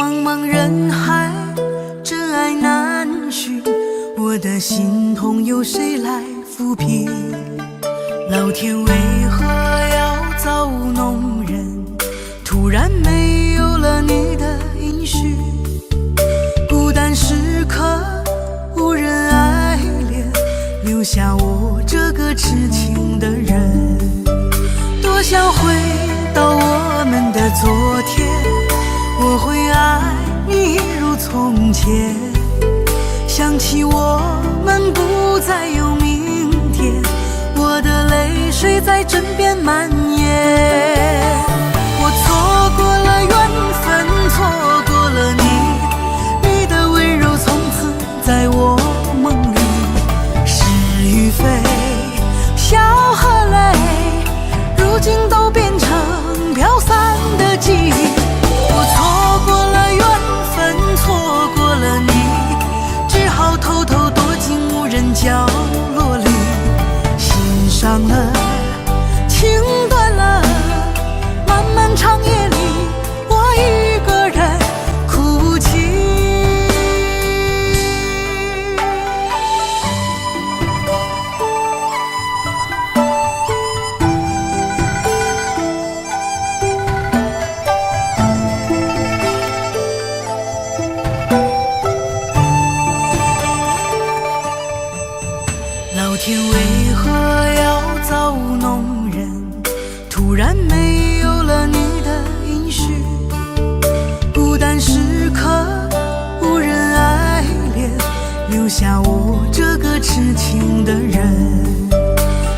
茫茫人海，真爱难寻，我的心痛有谁来抚平？老天为何要造物弄人？突然没有了你的音讯，孤单时刻无人爱怜，留下我这个痴情的人。多想回到我们的昨天，我会爱你如从前。想起我们不再有明天，我的泪水在枕边蔓延。我错过了缘分，错过了你，你的温柔从此在我梦里。是与非，笑和泪，如今都变成飘散的记忆。我错过了缘分，错过了你，只好偷偷躲进无人角落里。心伤了，情断了，漫漫长夜里，我一个人哭泣。老天为何要造物弄人？突然没有了你的音讯，孤单时刻无人爱怜，留下我这个痴情的人。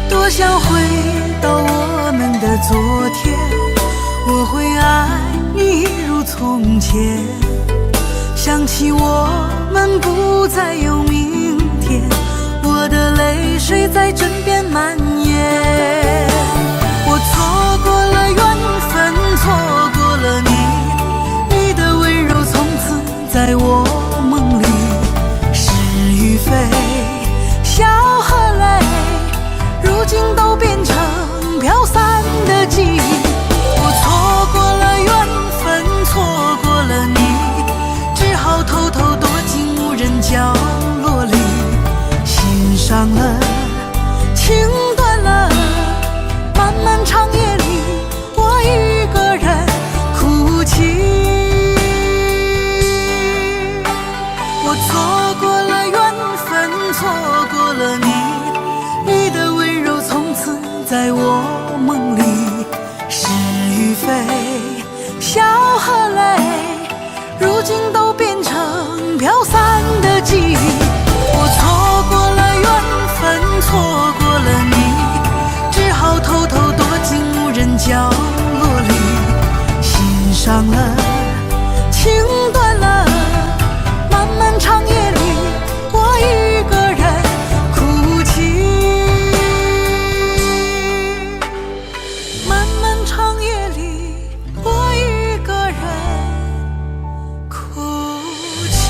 多想回到我们的昨天，我会爱你如从前。想起我们不再有明天，我的泪水在枕边蔓延。我错过了缘分，错过了你，你的温柔从此在我梦里。是与非，笑和泪，如今都变成飘散的记忆。我错过了缘分，错过了你，只好偷偷躲进无人角落里。心伤了，情断了，漫漫长夜里，我一个人哭泣。我错过了缘分，错过了你，你的温柔从此在我梦里。是与非，笑和泪，如今都变成飘散的记忆。我错过了缘分，错过了你，只好偷偷躲进无人角落里。心伤了，情断了，漫漫长夜里，我一个人哭泣。漫漫长夜里，我一个人哭泣。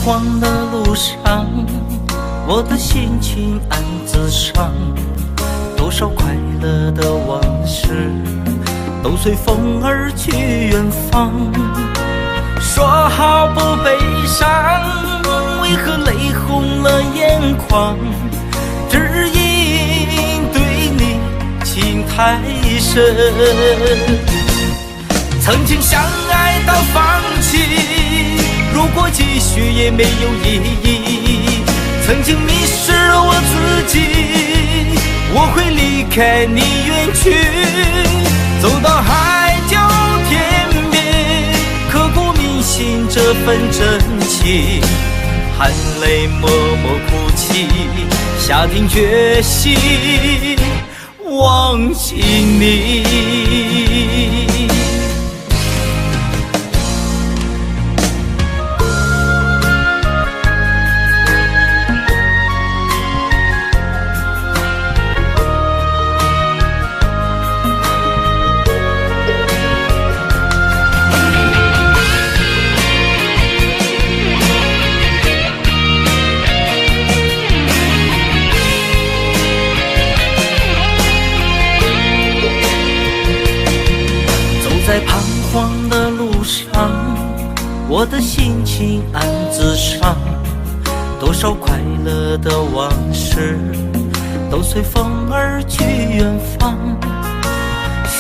慌的路上，我的心情暗自伤，多少快乐的往事都随风而去远方。说好不悲伤，为何泪红了眼眶？只因对你情太深，曾经相爱到放弃，如果继续也没有意义。曾经迷失我自己，我会离开你远去，走到海角天边，刻骨铭心这份真情。含泪默默哭泣，下定决心忘记你。在彷徨的路上，我的心情暗自伤，多少快乐的往事都随风而去远方。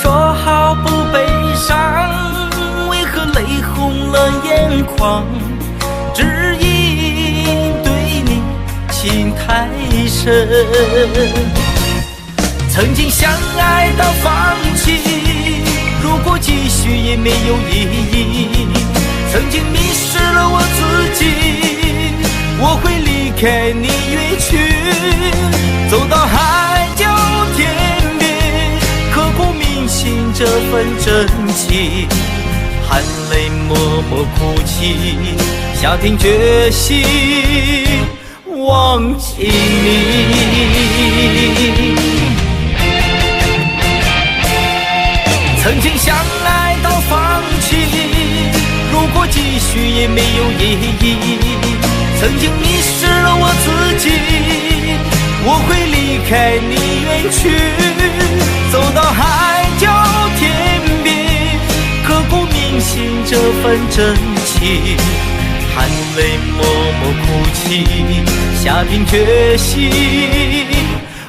说好不悲伤，为何泪红了眼眶？只因对你情太深，曾经相爱到放弃，如果继续也没有意义。曾经迷失了我自己，我会离开你远去，走到海角天边，刻骨铭心这份真情。含泪默默哭泣，下定决心忘记你。曾经相爱到放弃，如果继续也没有意义。曾经迷失了我自己，我会离开你远去，走到海角天边，刻骨铭心这份真情。含泪默默哭泣，下定决心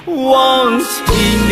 忘记你。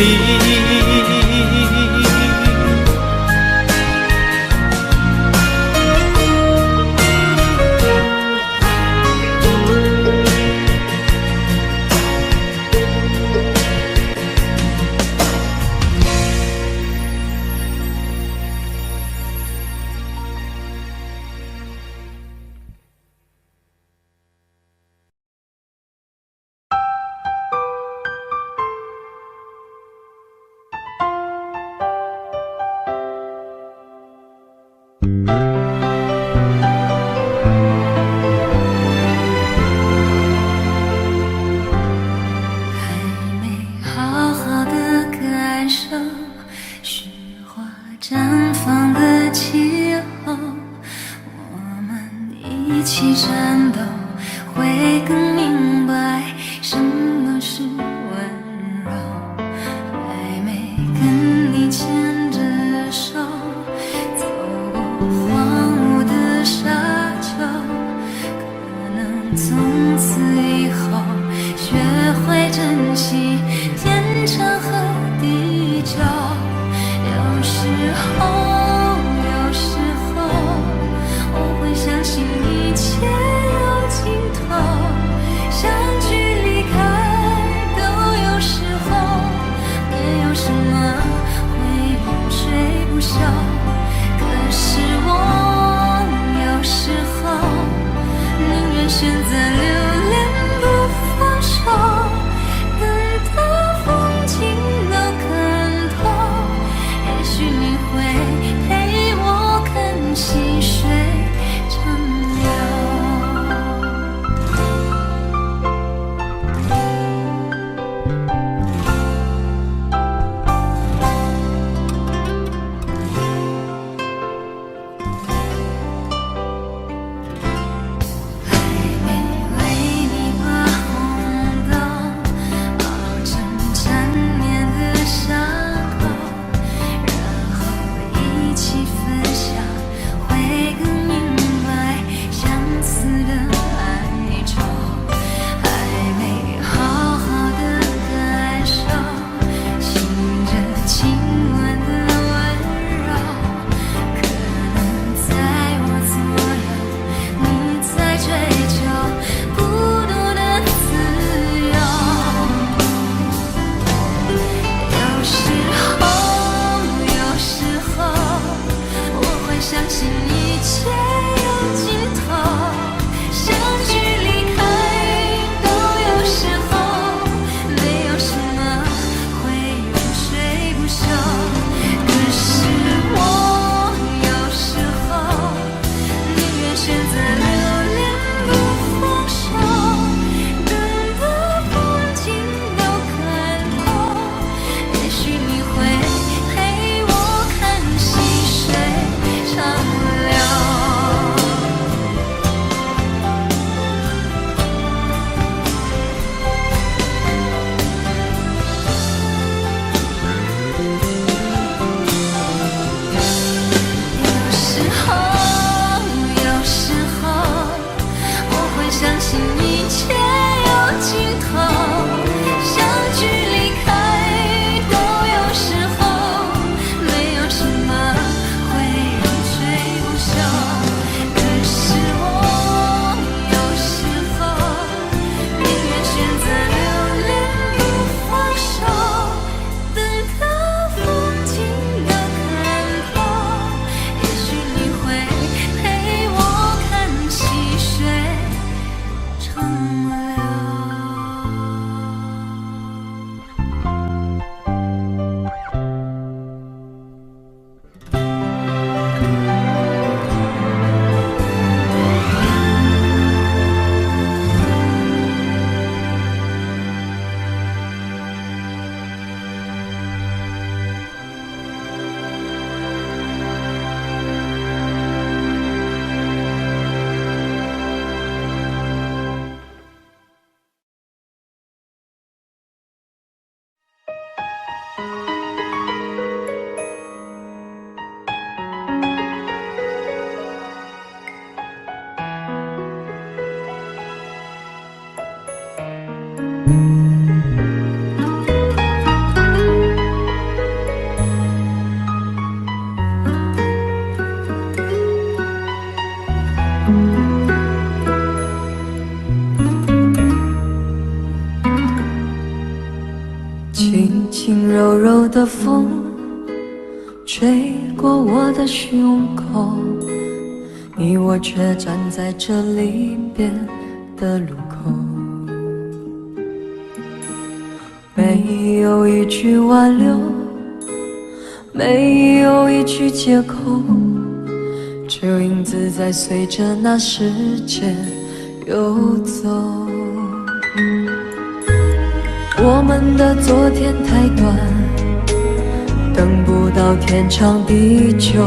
轻轻柔柔的风吹过我的胸口，你我却站在这离别的路口，没有一句挽留，没有一句借口，只有影子在随着那时间游走。我们的昨天太短，等不到天长地久，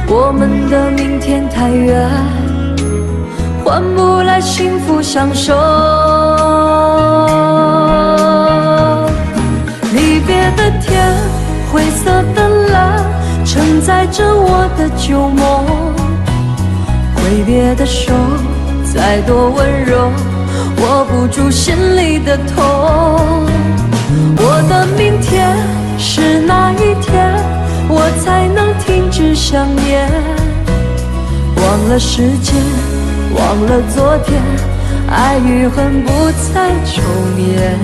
我们的明天太远，换不来幸福相守。离别的天，灰色的蓝，承载着我的旧梦，挥别的手再多温柔，握不住心里的痛。我的明天是哪一天，我才能停止想念？忘了时间，忘了昨天，爱与恨不再重演。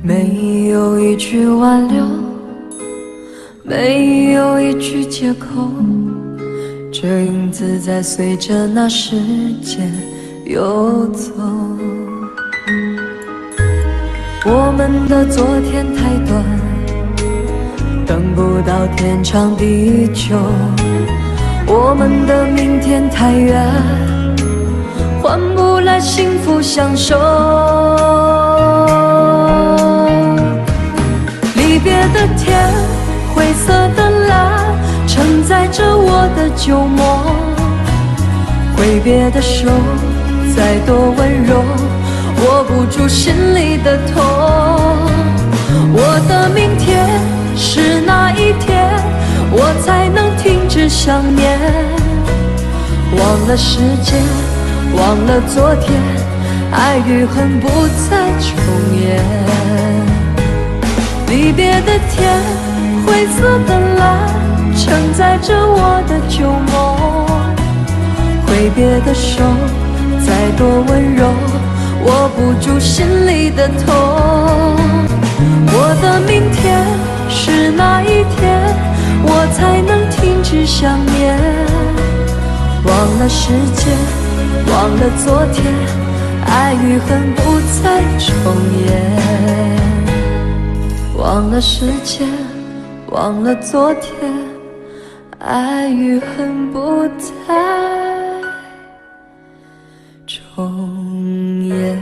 没有一句挽留，没有一句借口，这影子在随着那时间游走。我们的昨天太短，等不到天长地久，我们的明天太远，换不来幸福相守。离别的天，灰色的蓝，承载着我的旧梦，挥别的手再多温柔，握不住心里的痛。我的明天是哪一天，我才能停止想念？忘了时间，忘了昨天，爱与恨不再重演。离别的天，灰色的蓝，承载着我的旧梦，挥别的手再多温柔，握不住心里的痛。我的明天是哪一天，我才能停止想念？忘了时间，忘了昨天，爱与恨不再重演。忘了时间，忘了昨天，爱与恨不再重演。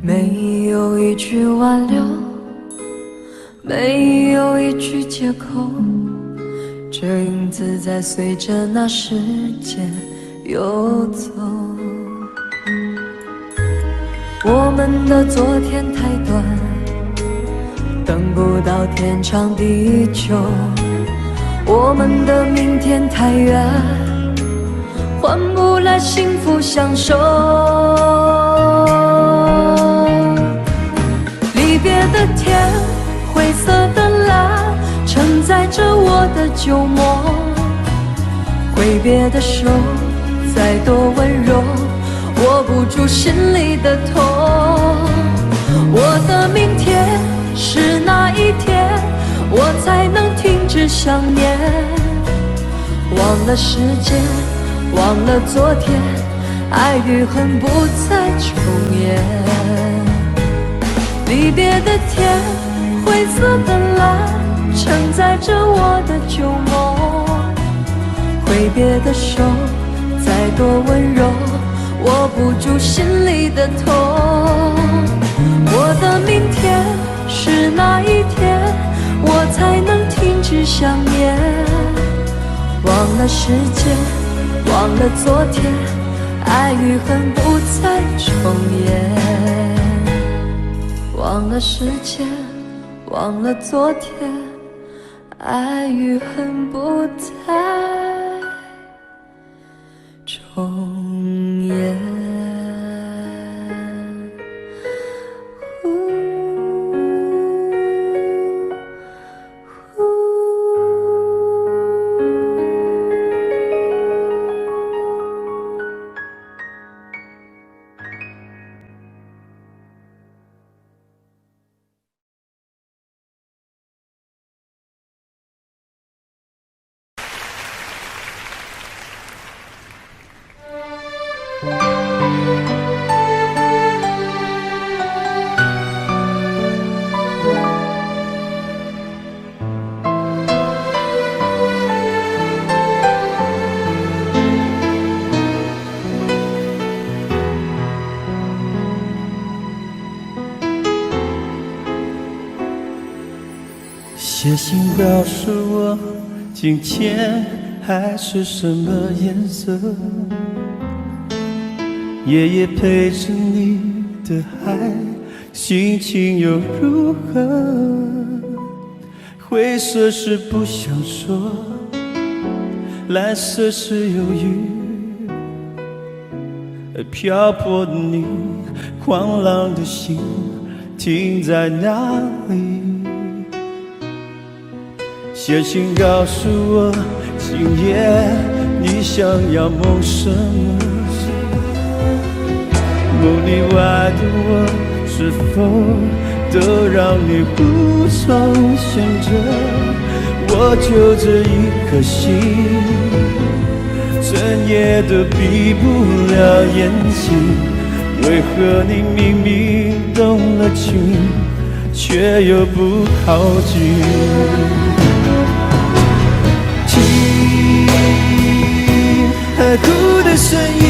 没有一句挽留，没有一句借口，这影子在随着那时间游走。我们的昨天太短，等不到天长地久，我们的明天太远，换不来幸福相守。的旧梦，挥别的手再多温柔，握不住心里的痛。我的明天是哪一天，我才能停止想念？忘了时间，忘了昨天，爱与恨不再重演。离别的天，灰色的蓝，承载着我的旧梦。挥别的手再多温柔，握不住心里的痛。我的明天是哪一天，我才能停止想念？忘了时间，忘了昨天，爱与恨不再重演。忘了时间，忘了昨天，爱与恨不再重演。写信告诉我，今天海是什么颜色？夜夜陪着你的海，心情又如何？灰色是不想说，蓝色是犹豫，而漂泊的你，狂浪的心停在哪里？写信告诉我，今夜你想要梦什么？梦里外的我，是否都让你无从选择？我就这一颗心，整夜都闭不了眼睛。为何你明明动了情，却又不靠近？海哭的声音，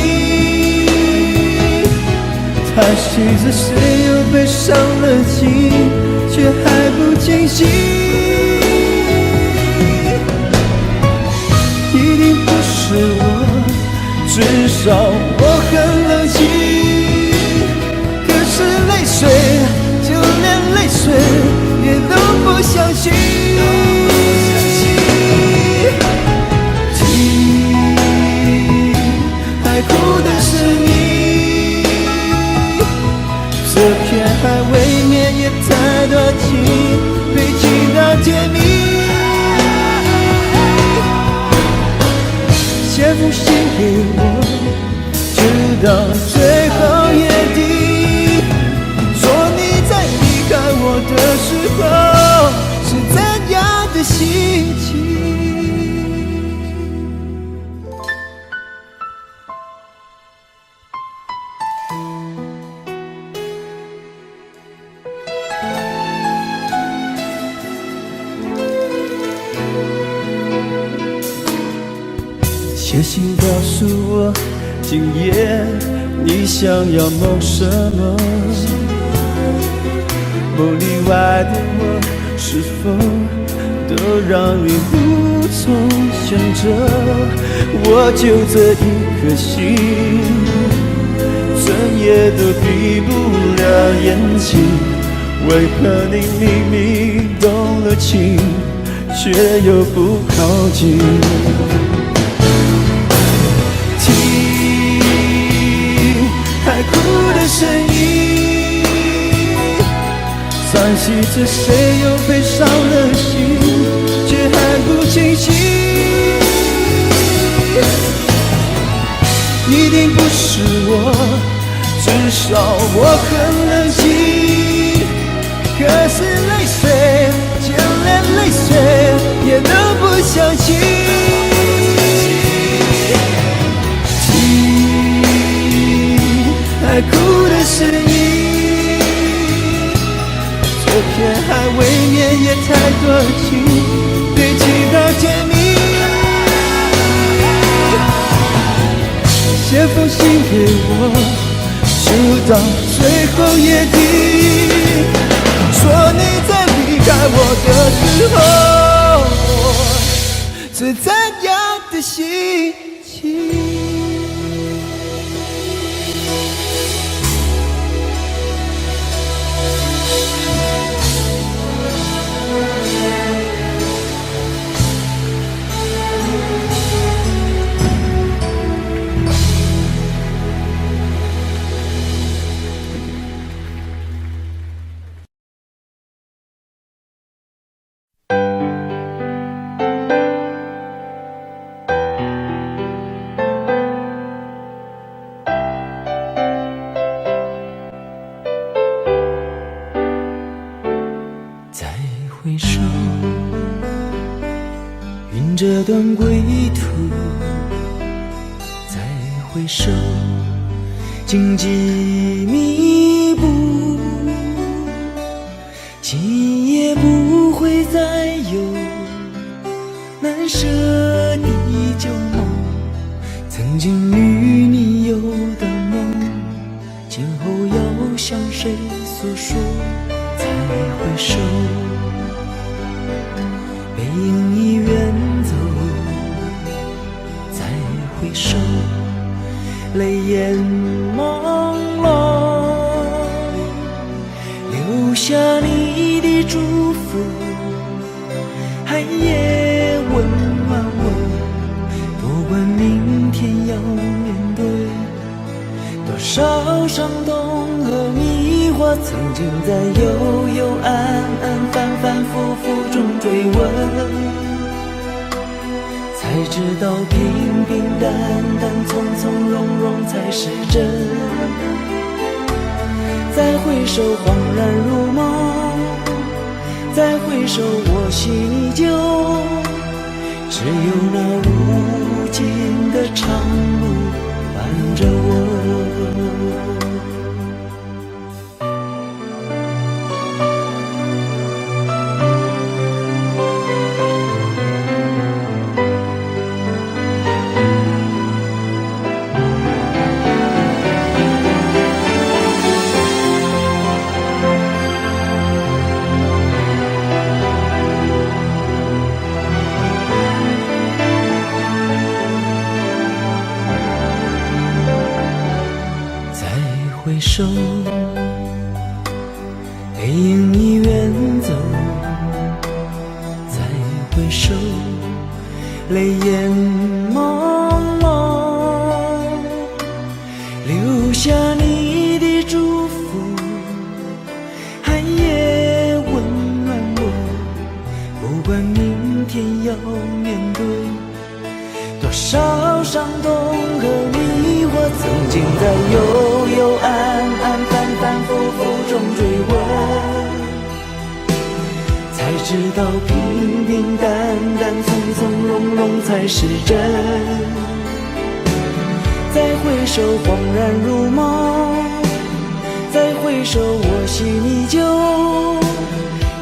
叹息着谁又被伤了心，却还不清醒。一定不是我，至少我很冷静。可是泪水，就连泪水也都不相信。海哭的声音，这片海未免也太多情，被情到甜蜜。写封信给我，直到最后约定，说你在离开我的时候是怎样的心情。写信告诉我，今夜你想要梦什么？梦里外的我，是否都让你无从选择？我就这一颗心，整夜都闭不了眼睛。为何你明明动了情，却又不靠近？海哭的声音，叹息着谁又被伤了心，却还不清晰，一定不是我，至少我很冷静。可是泪水见了泪水也都不想起，还哭的是你，昨天还未免也太多情，对情到甜蜜。写封信给我，直到最后夜底，说你在离开我的时候是怎样的心情。再回首，云这段归途；再回首，荆棘密布，今夜不会再有难舍的旧梦，曾经与你有的梦，今后要向谁诉说？再回首，背影已远走；再回首，泪眼朦胧，留下你的祝福，寒夜温暖我。不管明天要面对多少伤痛和迷惑，曾经在幽幽暗暗、反反复复中追问，才知道平平淡淡、从从容容才是真。再回首，恍然如梦；再回首，我心依旧。只有那无尽的长路伴着我。回首，背影已远走；再回首，泪眼朦胧，留下你的祝福，寒夜温暖我。不管明天要面对多少伤痛和迷惑，曾经在幽幽暗暗、反反复复中追问，才知道平平淡淡、从从容容才是真。再回首，恍然如梦；再回首，我心依旧。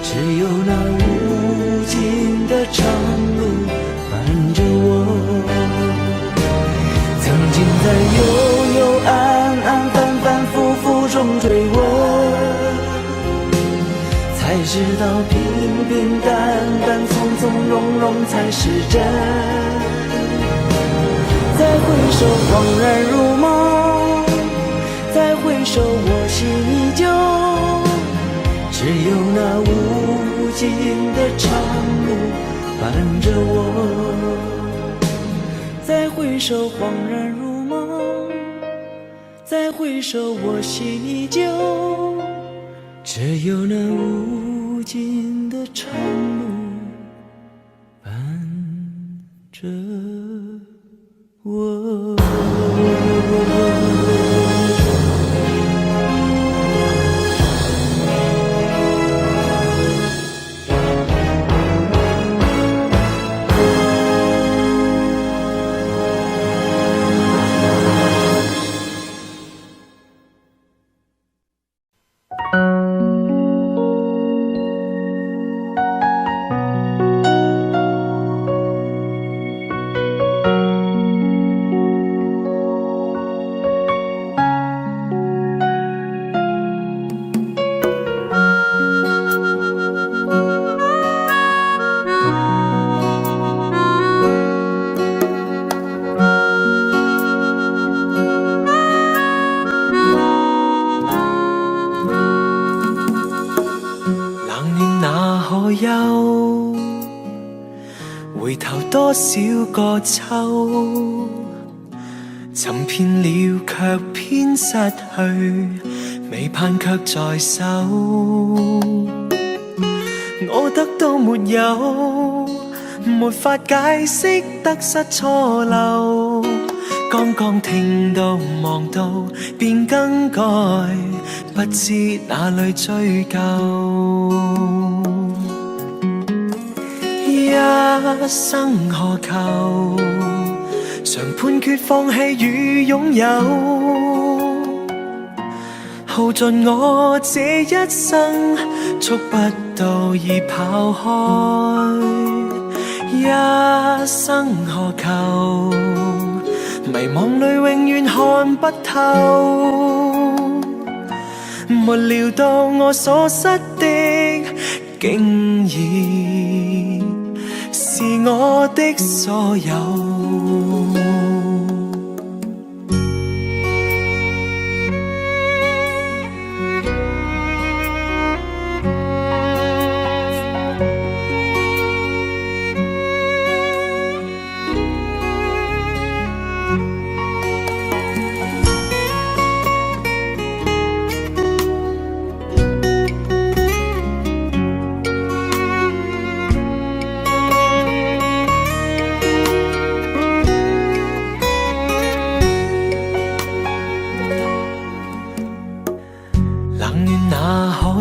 只有那无尽的长路伴着我。曾经在幽幽暗暗、反反复复中追问，才知道平平淡淡、从从容容才是真。再回首，恍然如梦；再回首，我心依旧。只有那无尽的长路伴着我。再回首，恍然如梦；再回首，我心依旧。只有那无尽的长路伴着我。回頭多少個秋，尋遍了卻偏失去，未盼卻在手。我得到沒有，沒法解釋得失錯漏。剛剛聽到望到便更改，不知哪裏追究。一生何求，常判決放棄與擁有，耗盡我這一生，觸不到已跑開。一生何求，迷惘裏永遠看不透，沒料到我所失的竟然是我的所有。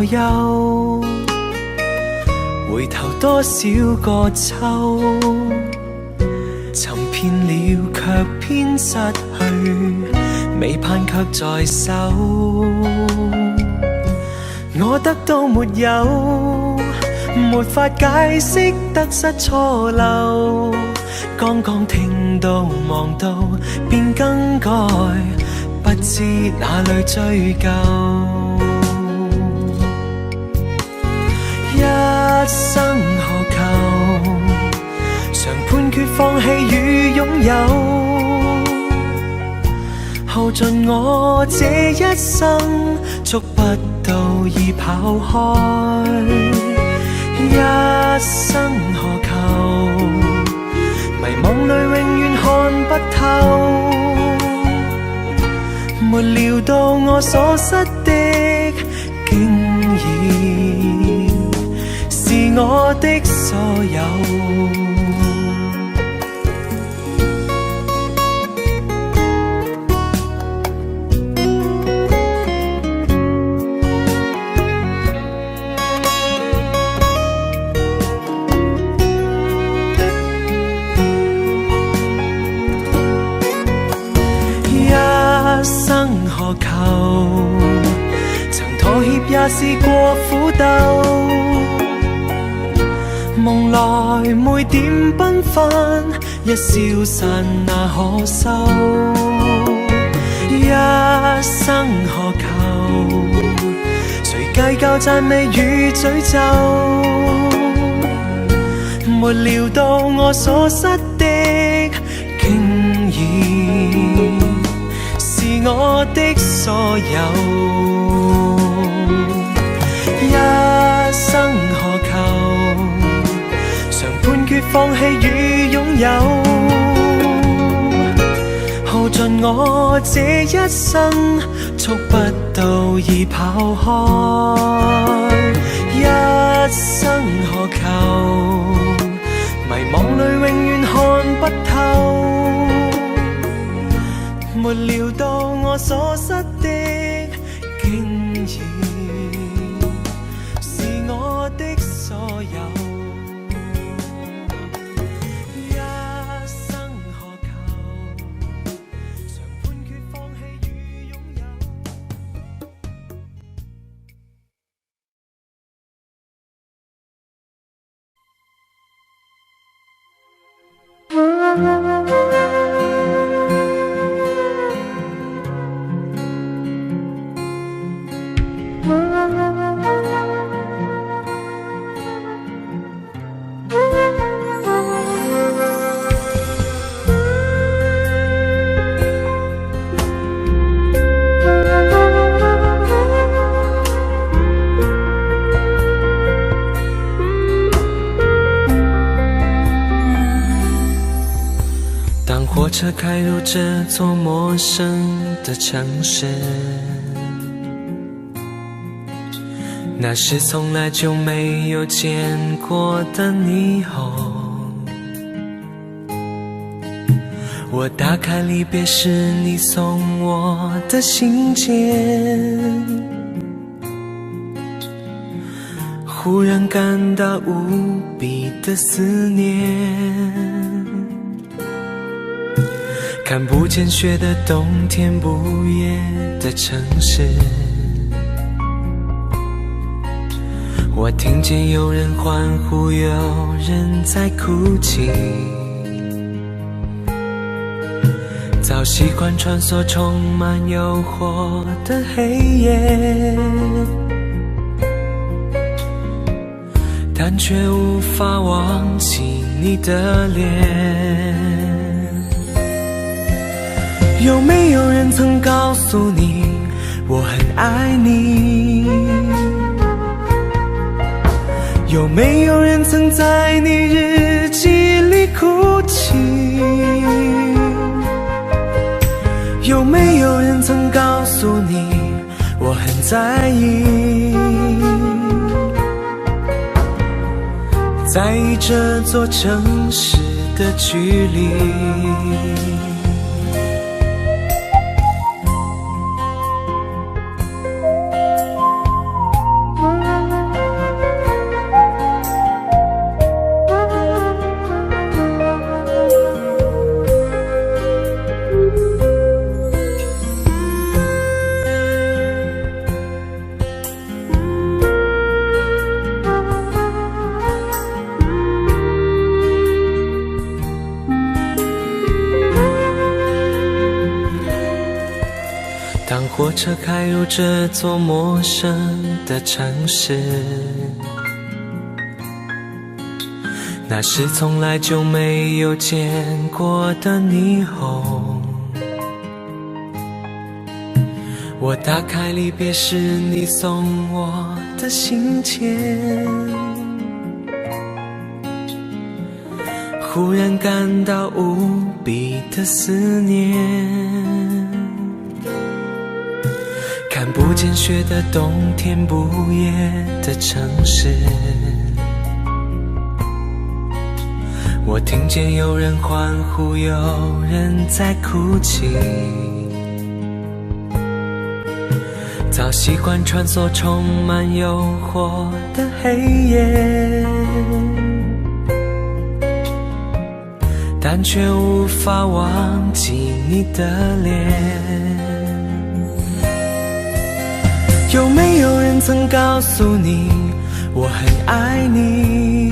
憂，回頭多少個秋，尋遍了卻偏失去，未盼卻在手。我得到沒有，沒法解釋得失錯漏。剛剛聽到望到便更改，不知哪裏追究。一生何求，常判決放棄與擁有，耗盡我這一生，觸不到已跑開。一生何求，迷惘裏永遠看不透，沒料到我所失的竟然是我的所有。一生何求，曾妥協也試過苦鬥，夢來每點繽紛，一消散那可收。一生何求，誰計較讚美與詛咒，沒料到我所失的竟然是我的所有。一生何求，常判決放棄與擁有，耗盡我這一生，觸不到已跑開。一生何求，迷惘裏永遠看不不透，沒料到我所失的竟然是我的所有。火车开入这座陌生的城市，那是从来就没有见过的霓虹。我打开离别时你送我的信件，忽然感到无比的思念。看不见雪的冬天，不夜的城市，我听见有人欢呼，有人在哭泣。早习惯穿梭充满诱惑的黑夜，但却无法忘记你的脸。有没有人曾告诉你我很爱你？有没有人曾在你日记里哭泣？有没有人曾告诉你我很在意？在意这座城市的距离。当火车开入这座陌生的城市，那是从来就没有见过的霓虹。我打开离别时你送我的信件，忽然感到无比的思念。看不见雪的冬天，不夜的城市，我听见有人欢呼，有人在哭泣。早习惯穿梭充满诱惑的黑夜，但却无法忘记你的脸。有没有人曾告诉你我很爱你？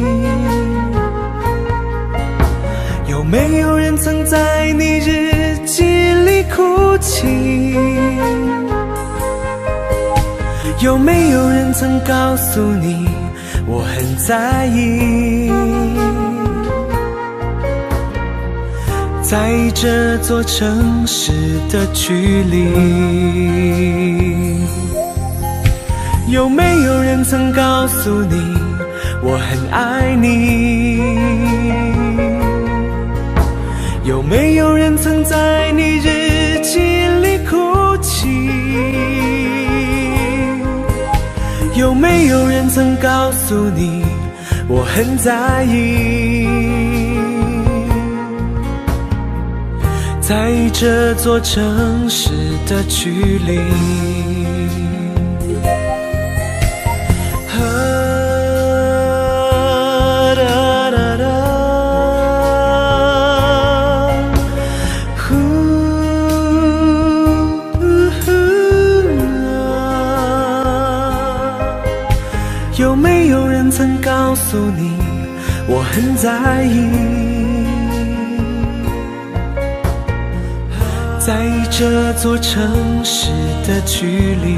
有没有人曾在你日记里哭泣？有没有人曾告诉你我很在意？在意这座城市的距离。有没有人曾告诉你我很爱你？有没有人曾在你日记里哭泣？有没有人曾告诉你我很在意？在这座城市的距离。有没有人曾告诉你，我很在意？在这座城市的距离。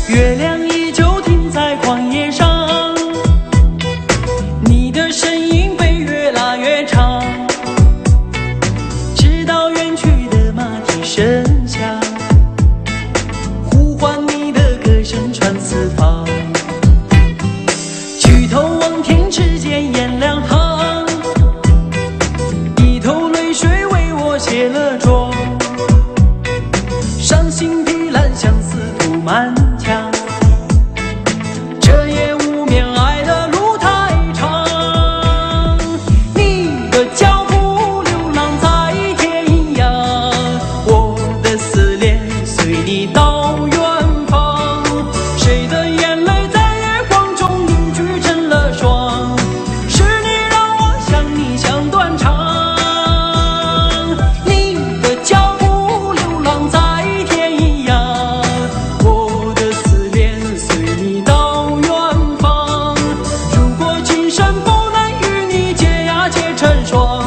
月亮依旧停在旷野上，你的身影被越拉越长，直到远去的马蹄声响，呼唤你的歌声传四方。举头望天，只见颜两行，一头泪水为我卸了妆，伤心的蓝相思涂满墙。这夜无眠，爱的路太长，你的脚步流浪在天涯，我的思念随你到远方。谁的眼泪在月光中凝聚成了霜？是你让我想你想断肠。你的脚步流浪在天涯，我的思念随你到远方。如果今生不能与你结呀结成双，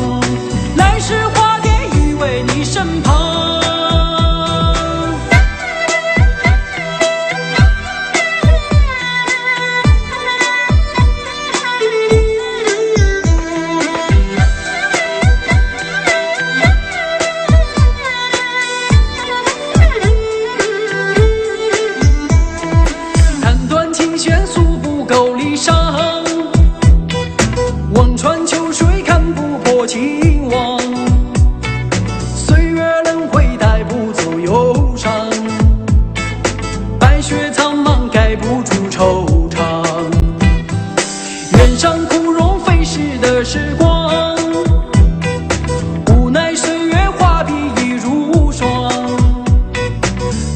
来世化蝶依偎你身旁。弹断琴弦诉不够离殇，望穿秋水看不破情网。岁月轮回带不走忧伤，白雪苍茫盖不住惆怅。原上枯荣飞逝的时光，无奈岁月画笔已如霜。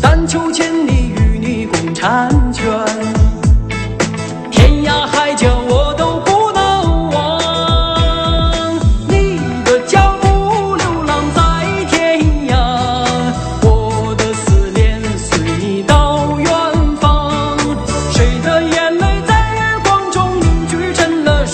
但求千里与你共婵娟，天涯海角我都不能忘。你的脚步流浪在天涯，我的思念随你到远方。谁的眼泪在月光中凝聚成了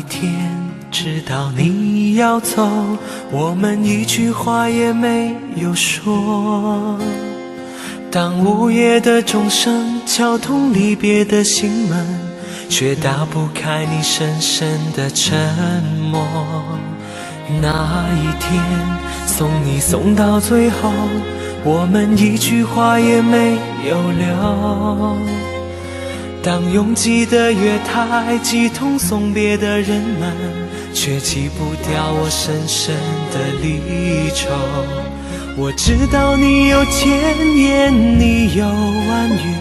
一天知道你要走，我们一句话也没有说。当午夜的钟声敲痛离别的心门，却打不开你深深的沉默。那一天送你送到最后，我们一句话也没有留。当拥挤的月台挤痛送别的人们，却挤不掉我深深的离愁。我知道你有千言，你有万语，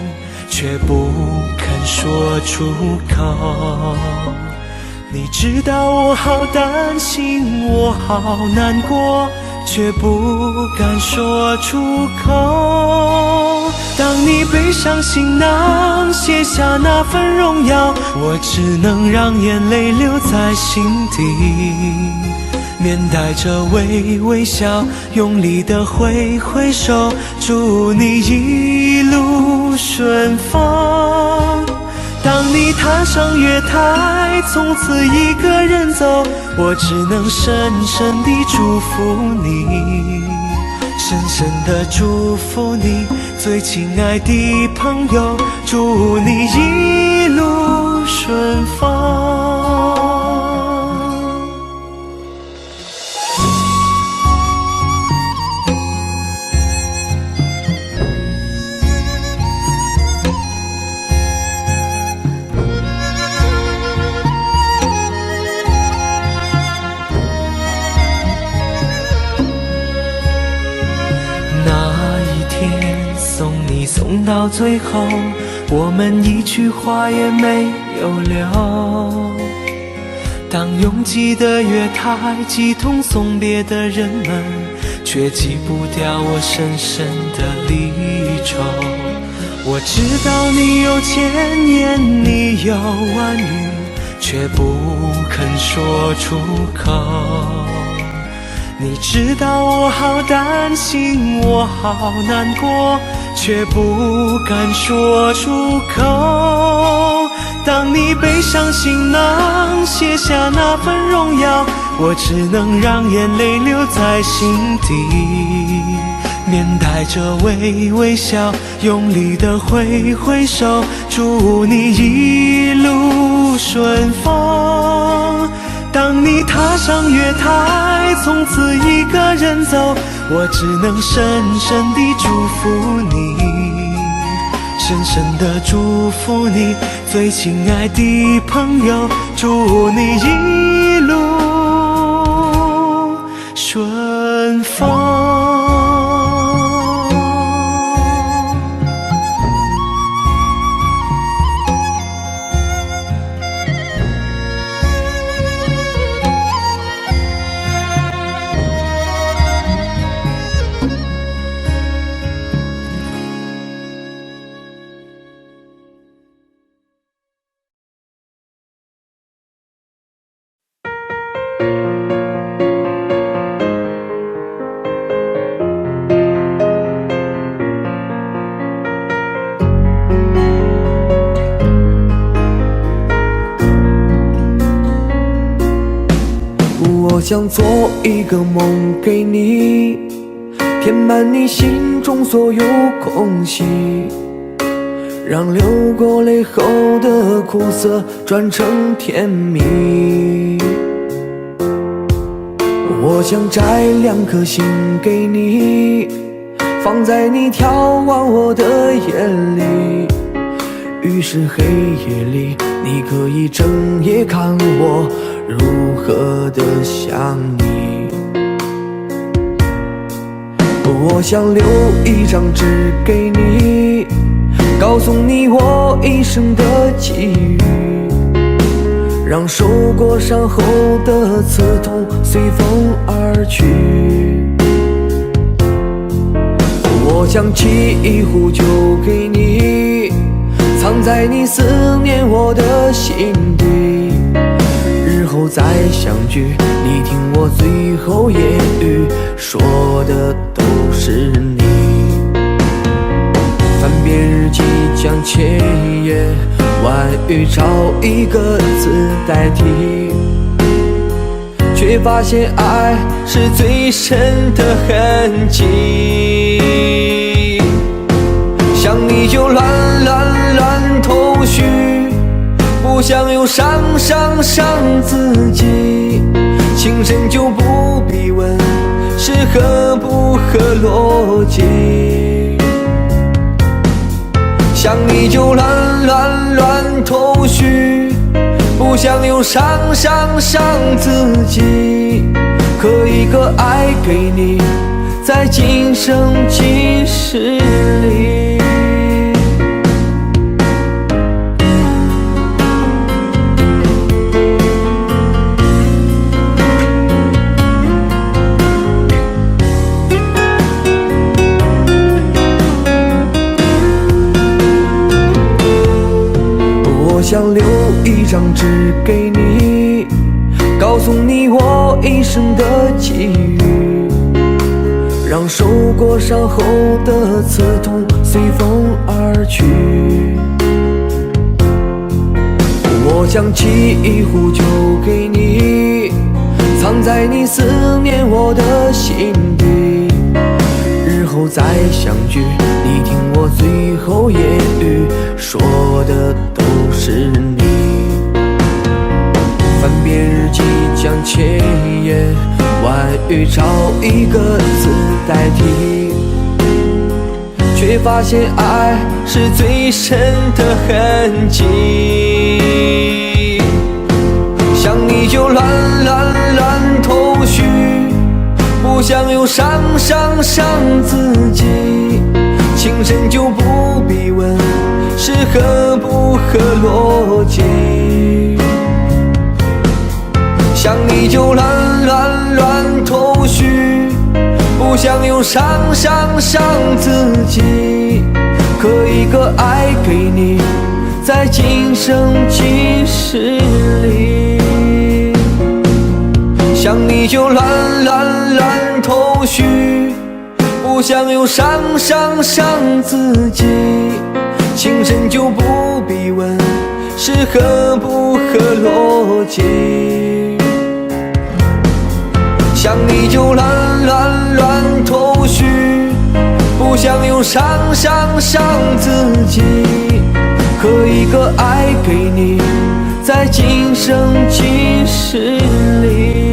却不肯说出口。你知道我好担心，我好难过，却不敢说出口。当你背上行囊，卸下那份荣耀，我只能让眼泪留在心底，面带着微笑，用力地挥挥手，祝你一路顺风。当你踏上月台，从此一个人走，我只能深深地祝福你，深深地祝福你，最亲爱的朋友，祝你一路顺风。送到最后，我们一句话也没有留。当拥挤的月台挤痛送别的人们，却挤不掉我深深的离愁。我知道你有千言，你有万语，却不肯说出口。你知道我好担心，我好难过，却不敢说出口。当你背上行囊，卸下那份荣耀，我只能让眼泪留在心底，面带着微笑，用力地挥挥手，祝你一路顺风。当你踏上月台，从此一个人走，我只能深深地祝福你，深深地祝福你，最亲爱的朋友，祝你一路顺风。我想做一个梦给你，填满你心中所有空隙，让流过泪后的苦涩转成甜蜜。我想摘2颗心给你，放在你眺望我的眼里，于是黑夜里你可以整夜看我如何的想你。我想留一张纸给你，告诉你我一生的际遇，让受过伤后的刺痛随风而去。我想沏一壶酒给你，藏在你思念我的心底，日后再相聚，你听我最后言语，说的都是你。翻遍日记将前夜外语找一个字代替，却发现爱是最深的痕迹。想你就乱头绪，不想又伤自己。情深就不必问是合不合逻辑。想你就乱头绪，不想又伤自己。刻一个爱给你，在今生今世里。我想留一张纸给你，告诉你我一生的际遇，让受过伤后的刺痛随风而去。我将沏一壶酒给你，藏在你思念我的心底。日后再相聚，你听我最后言语，说的都是你。翻遍日记将千言万语找一个字代替，却发现爱是最深的痕迹。想你就乱头绪，不想又伤自己。情深就不必问是合不合逻辑。想你就乱头绪，不想又伤自己。刻一个爱给你，在今生今世里。想你就乱头绪，不想又伤自己。情深就不必问是合不合逻辑。想你就乱头绪，不想又伤自己。刻一个爱给你，在今生今世里。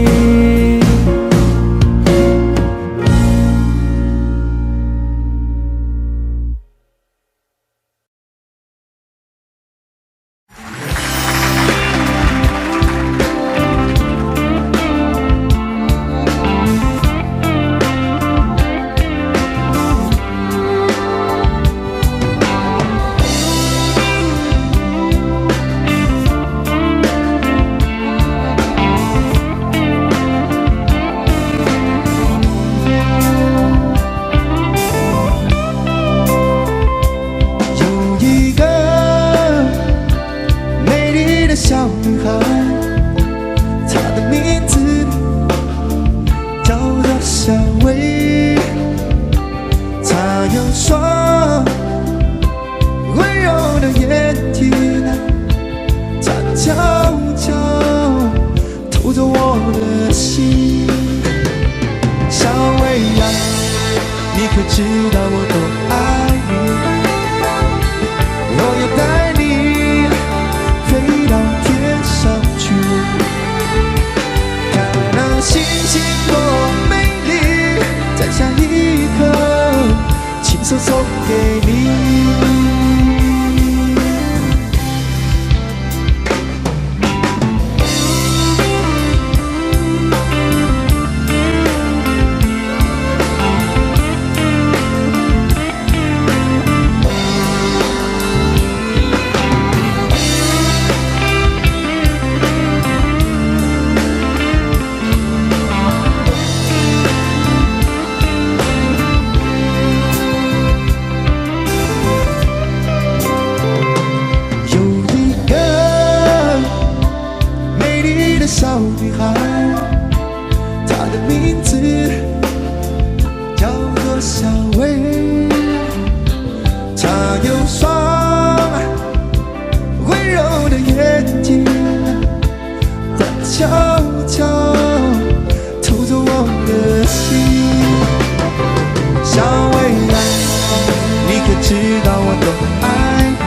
知道我多爱你。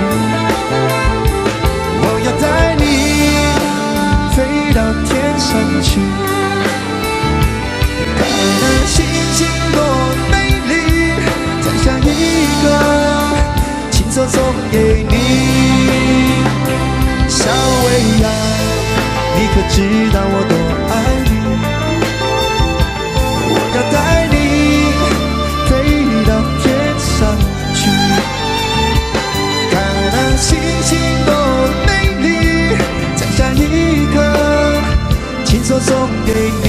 我要带你飞到天上去，看那星星多美丽，摘下一个亲手送给你。小薇呀，你可知道我多爱你？我要带你飞到天上去，看那星星多美丽，摘下一颗亲手送给你。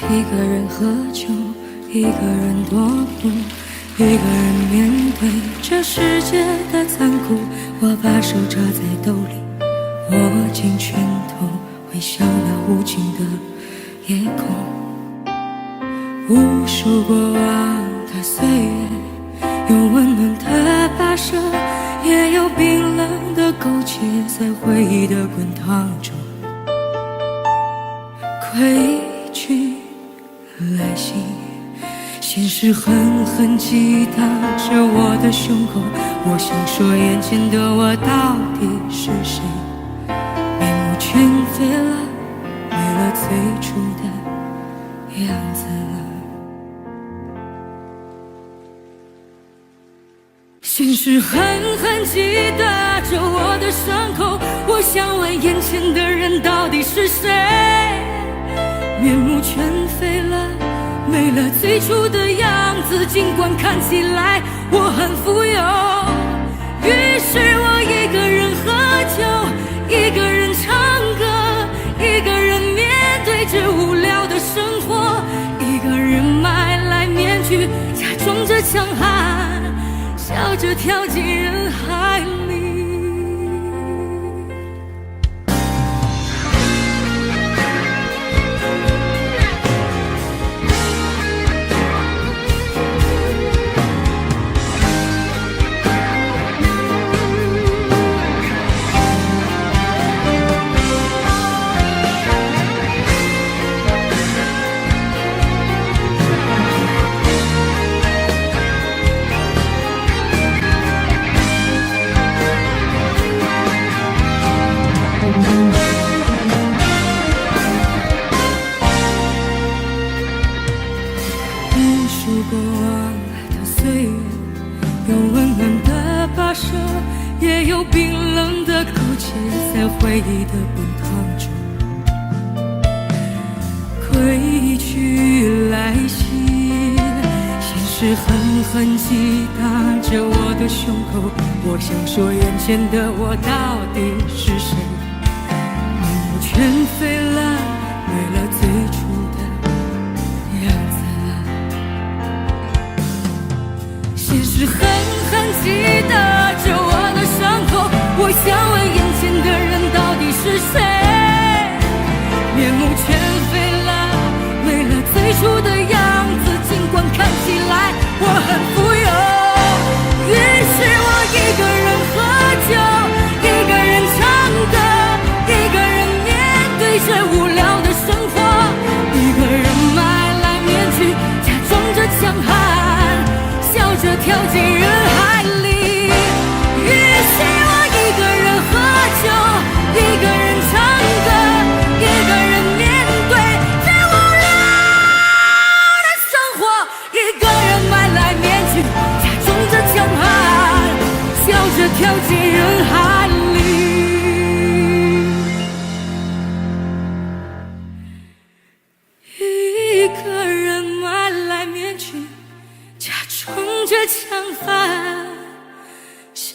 一个人喝酒，一个人踱步，一个人面对这世界的残酷。我把手插在兜里，握紧拳头，回想那无尽的夜空。无数过往的岁月，有温暖的跋涉，也有冰冷的苟且，在回忆的滚烫中归去来袭，现实狠狠击打着我的胸口。我想说，眼前的我到底是谁？面目全非了，没了最初的样子了。现实狠狠击打着我的伤口。我想问，眼前的人到底是谁？面目全非了，没了最初的样子，尽管看起来我很富有。于是我一个人喝酒，一个人唱歌，一个人面对着无聊的生活，一个人买来面具，假装着强悍，笑着跳进人海里。过往的岁月，有温暖的跋涉，也有冰冷的苟且，在回忆的滚烫中归去来袭。现实狠狠击打着我的胸口，我想说，眼前的我到底是谁？面目全非了，没了最初的样子。现实狠狠击打着我的伤口，我想问，眼前的人到底是谁？面目全非了，没了最初的样子，尽管看起来我很富有。于是我一个人喝酒，一个人唱歌，一个人面对着无聊的生活，一个人买来面具，假装着强悍，笑着跳进人海里。于是我一个人喝酒，一个人唱歌，一个人面对最无聊的生活，一个人买来面具，假装着强悍，笑着跳进人海里。一个人买来面具，假装着强悍，笑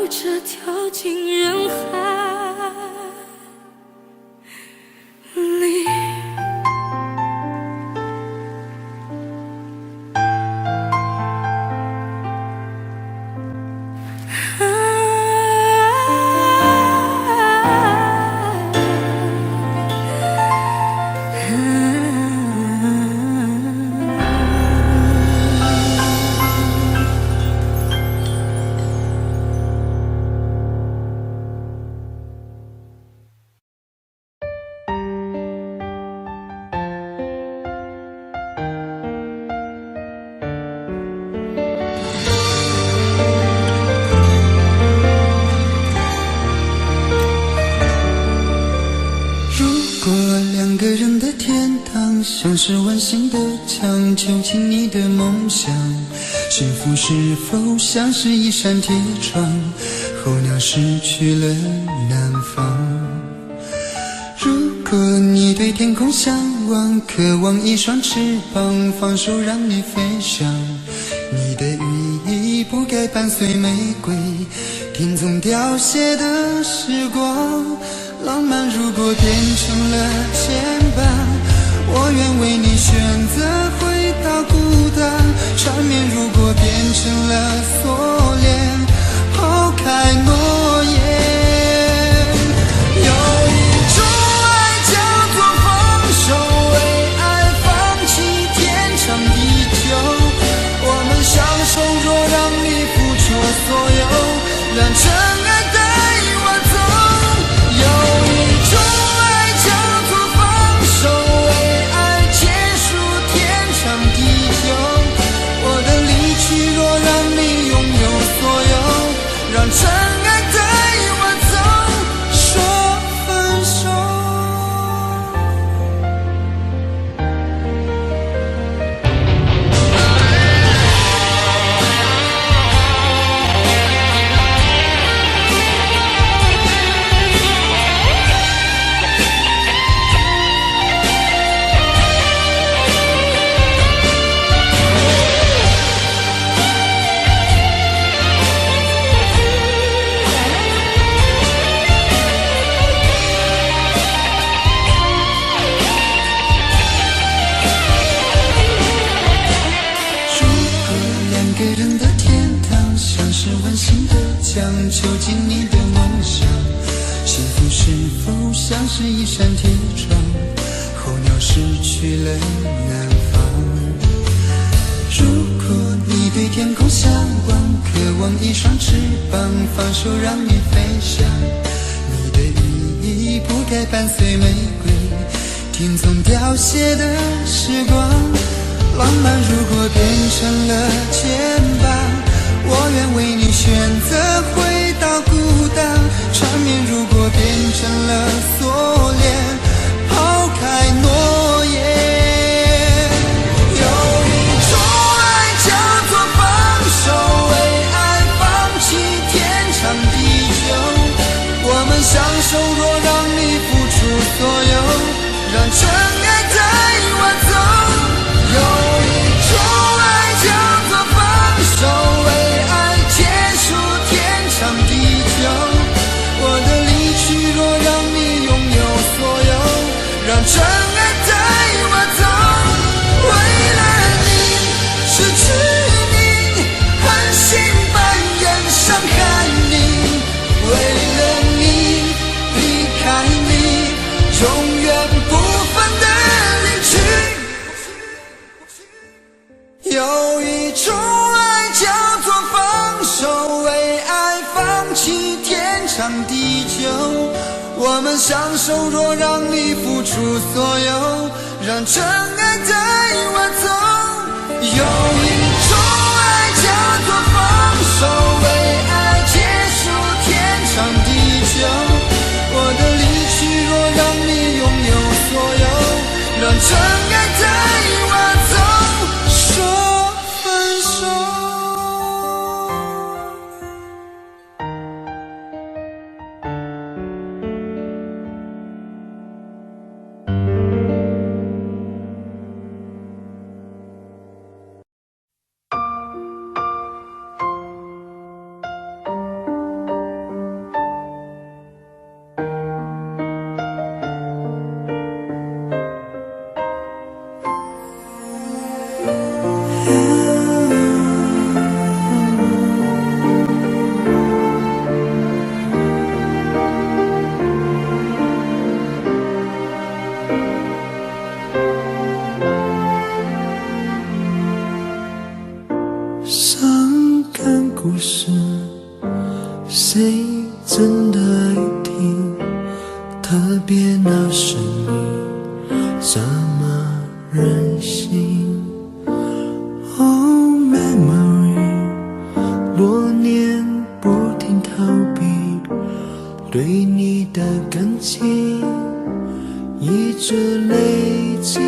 着跳进人海。像是温馨的墙，囚禁你的梦想。幸福是否像是一扇铁窗，候鸟失去了南方。如果你对天空向往，渴望一双翅膀，放手让你飞翔。你的羽翼不该伴随玫瑰，听从凋谢的时光。浪漫如果变成了牵绊，我愿为你选择回到孤单。缠绵如果变成了锁链，抛开诺言。有一种爱叫做放手，为爱放弃天长地久。我们相守，若让你付出所有，让尘埃带我走。有一种爱叫做放手，为爱结束天长地久。我的离去，若让你拥有所有，让尘埃带我走，说分手。囚禁你的梦想，幸福是否像是一扇铁窗，候鸟失去了南方。如果你对天空向往，渴望一双翅膀，放手让你飞翔。你的羽翼不该伴随玫瑰，听从凋谢的时光。浪漫如果变成了牵绊，我愿为你选择回到孤单。缠绵如果变成了锁链，抛开诺言。有一种爱叫做放手，为爱放弃天长地久。我们相守，若让你付出所有，让尘埃带我走。有一种爱叫做放手，为爱结束天长地久。我的离去，若让你拥有所有，让尘埃带我走。为了你，失去你，狠心扮演伤害你。为了你，离开你，永远不分的离去。有一种爱叫做放手，为爱放弃天长地久。我们相守，若让你付出所有，让尘埃带我走。有一种爱叫做放手，为爱结束天长地久。我的离去，若让你拥有所有，让尘埃带我走，说分手。是谁真的爱听，特别那是你这么任性。 Oh memory， 多年不停逃避，对你的感情一直累积。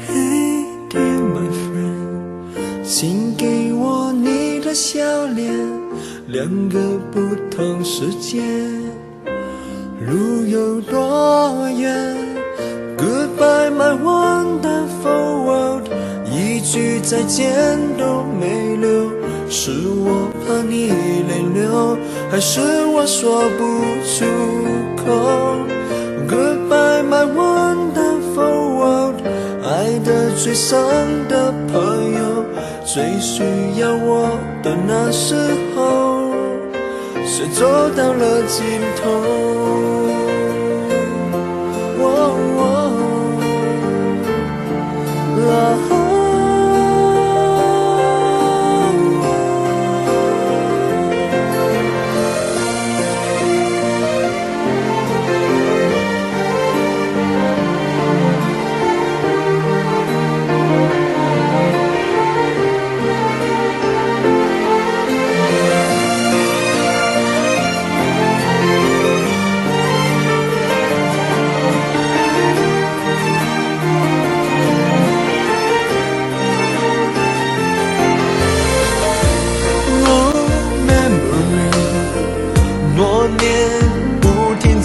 Hey dear my friend， 请给我你的笑脸，两个不同世界，路有多远 ？Goodbye my wonderful world， 一句再见都没留，是我怕你泪流，还是我说不出口 ？Goodbye my wonderful world， 爱得最深的朋友，最需要我的那时候，却走到了尽头。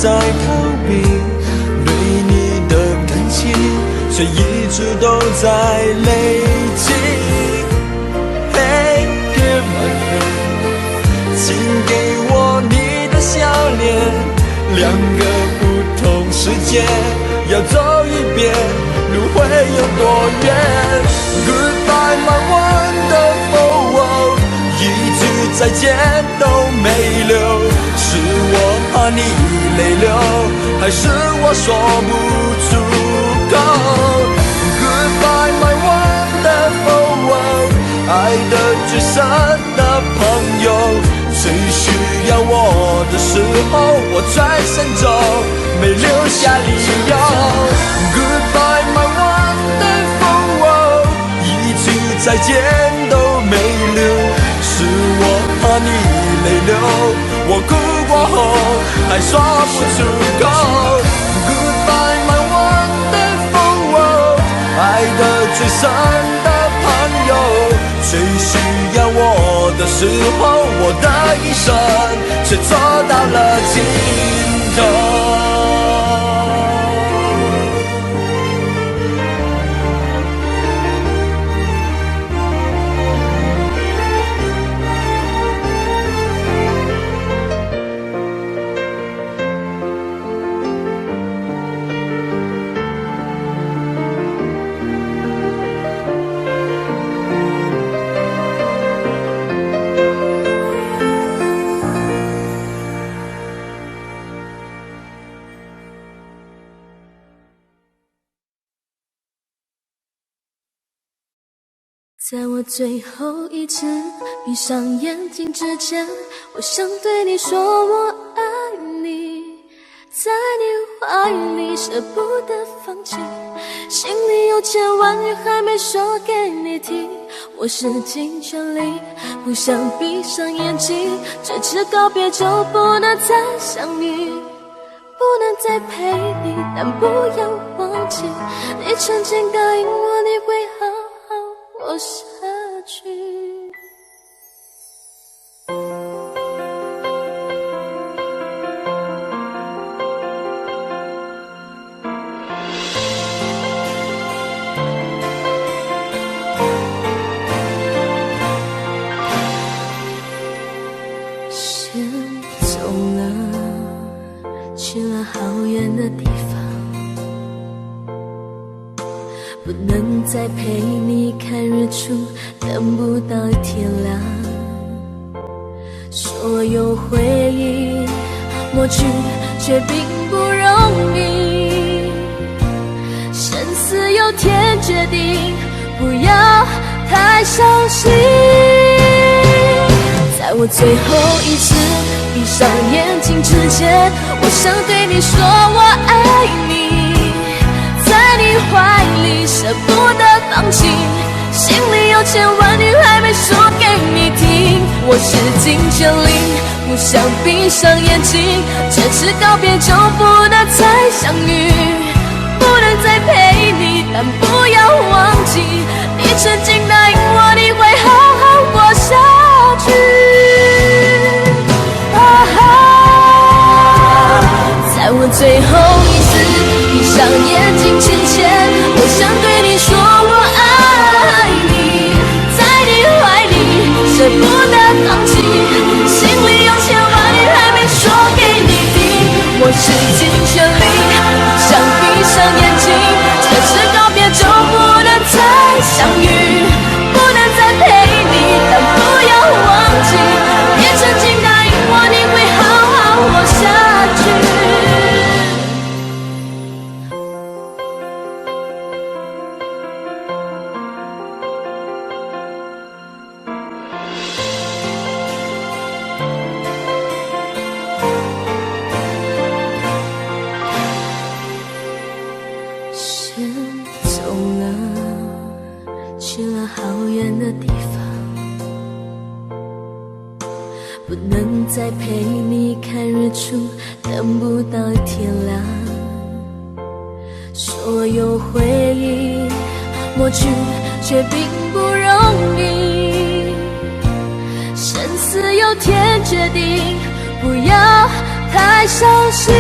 在逃避对你的感情，却一直都在累积。Hey dear my friend， 请给我你的笑脸，两个不同世界，要走一遍，路会有多远 ？Goodbye my wonderful world， 一句再见都没留，是我怕你泪流，还是我说不出口 ？Goodbye my wonderful world， 爱的最深的朋友，最需要我的时候，我转身走，没留下理由。Goodbye my wonderful world， 一句再见都没留，是我怕你泪流。我哭过后还说不出口 Goodbye my wonderful world， 爱的最深的朋友，最需要我的时候，我的一生却走到了尽头。在我最后一次闭上眼睛之前，我想对你说我爱你，在你怀里舍不得放弃，心里有千万语还没说给你听，我使尽全力不想闭上眼睛，这次告别就不能再相遇，不能再陪你，但不要忘记你曾经答应我你会好好活下去。先走了，去了好远的地方，不能再陪你看日出，等不到天亮。所有回忆抹去，却并不容易。生死有天决定，不要太伤心。在我最后一次闭上眼睛之前，我想对你说我爱你，在你怀里舍不得放弃，心里有千万句还没说给你听。我使尽全力，不想闭上眼睛，这次告别就不能再相遇，不能再陪你，但不要忘记你曾经答应我你会好好过下去。在我最后一次闭上眼睛之前，我想对你说我爱你，在你怀里舍不得放弃，心里有千万句还没说给你听。我使尽全力，不想闭上眼睛，这次告别就不能再相遇，不能再陪你，但不要忘记你曾经答应我你会好好活下去。去了好远的地方，不能再陪你看日出，等不到天亮。所有回忆抹去，却并不容易。生死有天决定，不要太伤心。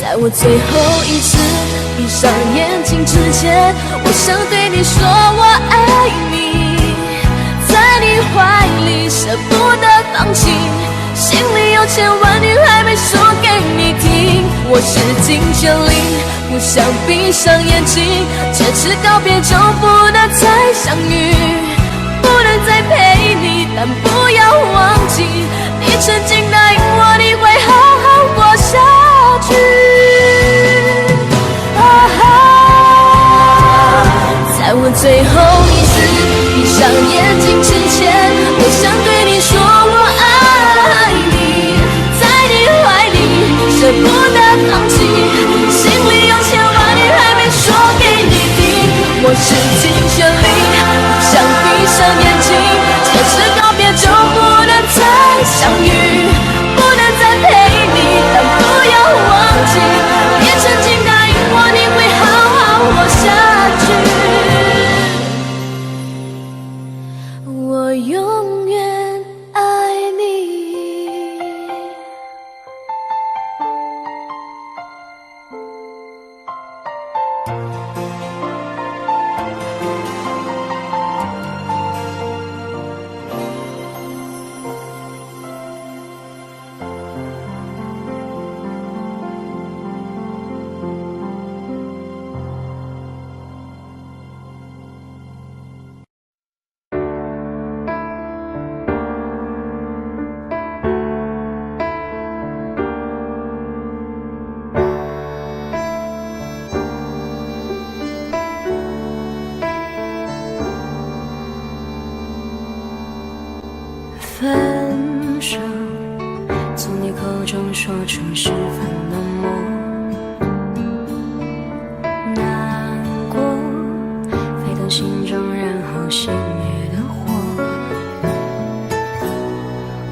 在我最后一次闭上眼睛之前，我想对你说我爱你，在你怀里舍不得放弃，心里有千万句还没说给你听。我使尽全力，不想闭上眼睛，这次告别就不能再相遇，不能再陪你，但不要忘记你曾经答应我你会好好过下去。在我最后一次闭上眼睛之前，我想对你说我爱你，在你怀里舍不得放弃，心里有千万句还没说给你听。我使尽全力，不想闭上眼睛，这次告别就不能再相遇，不能再陪你，但不要忘记你曾经答应我你会好好活下去。我永远爱你。分手，从你口中说出十分冷漠，难过沸腾心中，然后熄灭的火。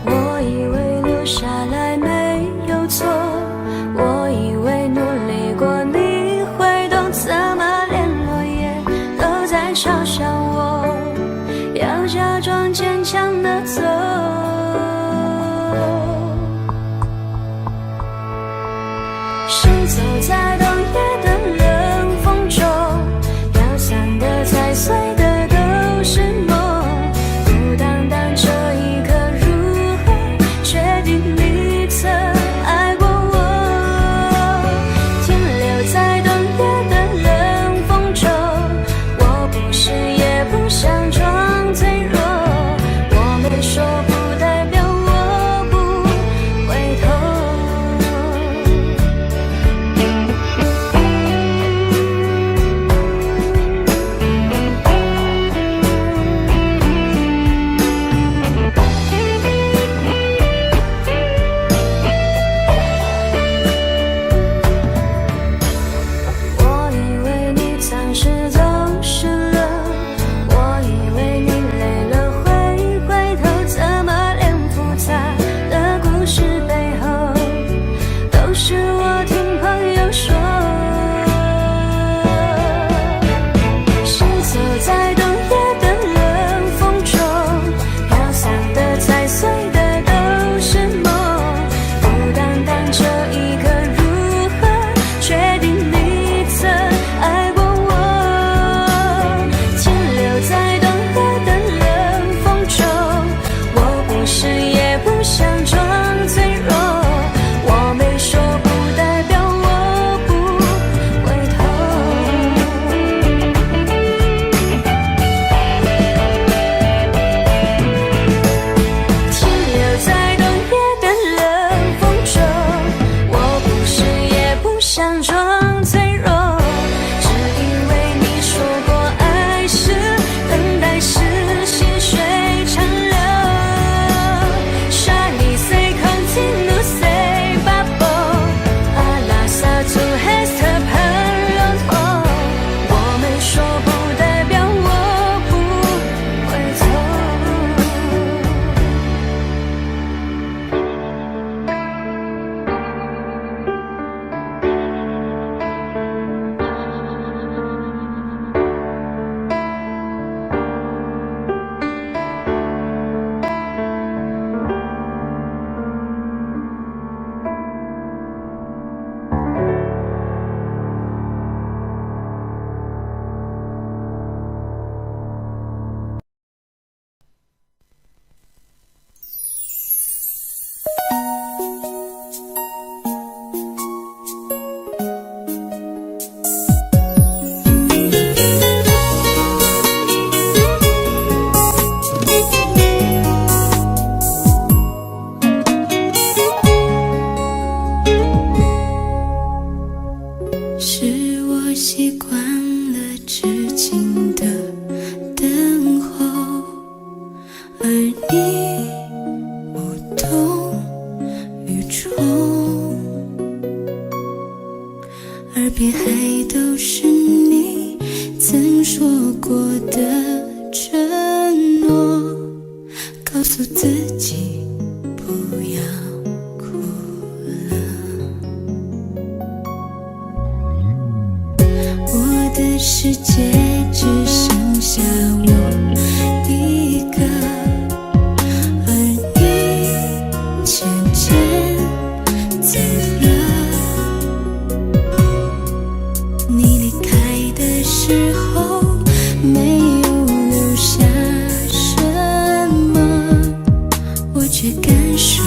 我以为留下来没有错，我以为努力过你会懂，怎么连落叶都在嘲笑我，要假装坚强的走。行走在冬夜的冷风中，飘散的踩碎的都是梦，孤单单这一刻如何确定你曾爱过我？停留在冬夜的冷风中，我不是也不想装脆弱，我没说想装脆弱，我没说不代表我不回头。停留在冬夜的冷风中，我不是也不想装脆弱，只因为你说过爱是等待是细水长流。Shiny say continue say bubble， 阿拉萨祖黑色喷龙头，我没说不代表我不回头。是我习惯了痴情的等候，而你无动于衷，耳边还都是你曾说过的承诺，告诉自己不要哭了。我的世界只剩下我一个，而你渐渐走了。你离开的时候没有留下什么，我却感受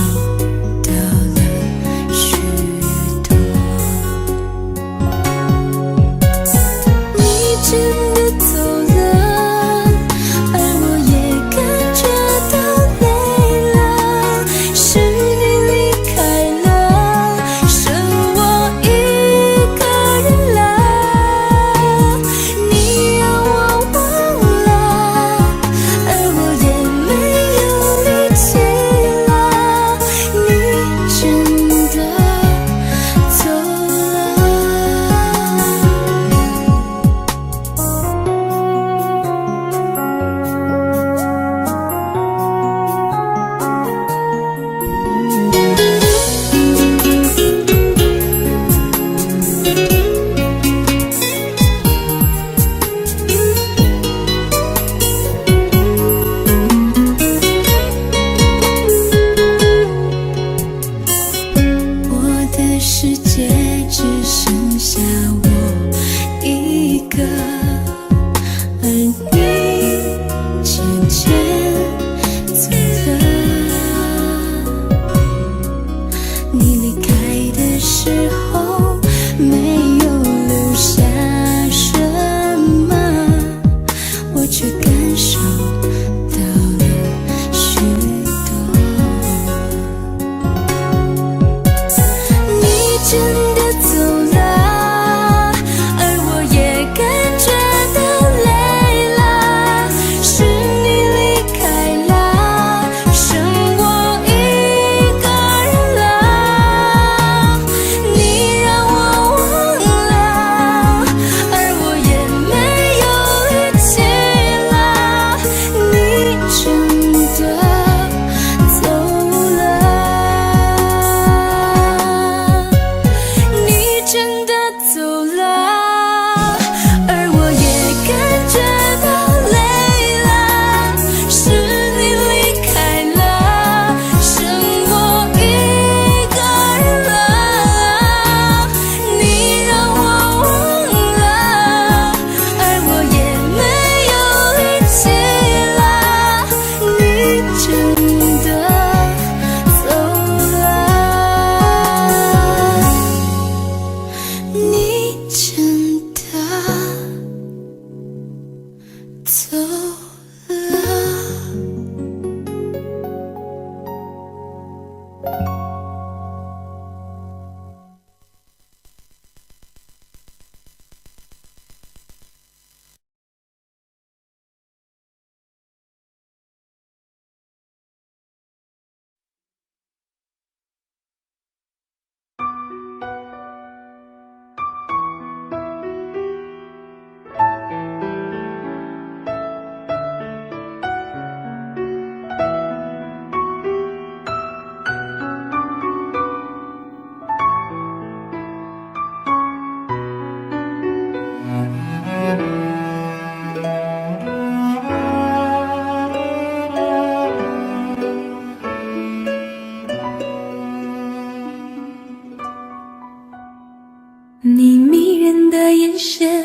神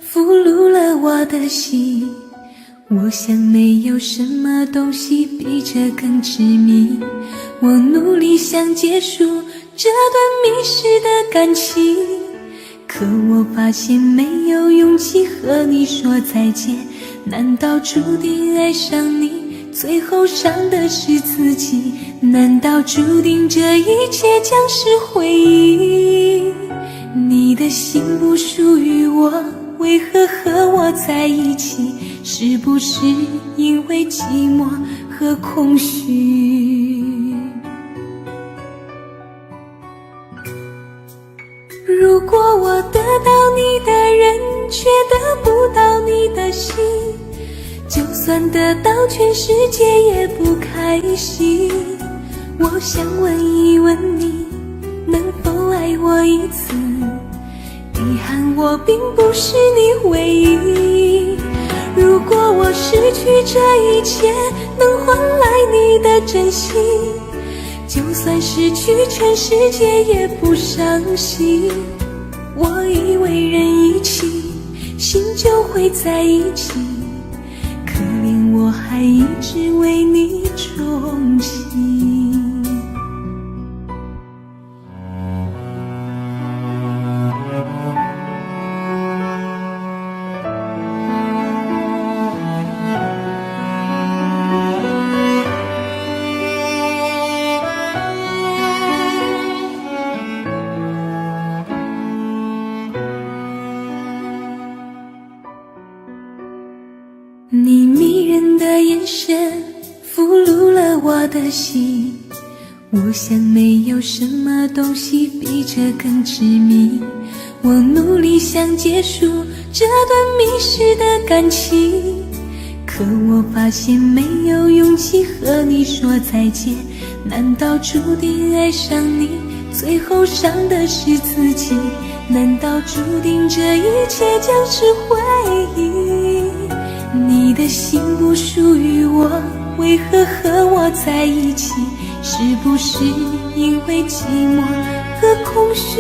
俘虏了我的心，我想没有什么东西比这更致命。我努力想结束这段迷失的感情，可我发现没有勇气和你说再见。难道注定爱上你，最后伤的是自己？难道注定这一切将是回忆？你的心不属于我，为何和我在一起？是不是因为寂寞和空虚？如果我得到你的人，却得不到你的心，就算得到全世界也不开心。我想问一问你，能否爱我一次？遗憾我并不是你唯一。如果我失去这一切，能换来你的真心，就算失去全世界也不伤心。我以为人一起，心就会在一起，可怜我还一直为你钟情。你迷人的眼神俘虏了我的心，我想没有什么东西比这更致命。我努力想结束这段迷失的感情，可我发现没有勇气和你说再见。难道注定爱上你，最后伤的是自己？难道注定这一切将是回忆？你的心不属于我，为何和我在一起？是不是因为寂寞和空虚？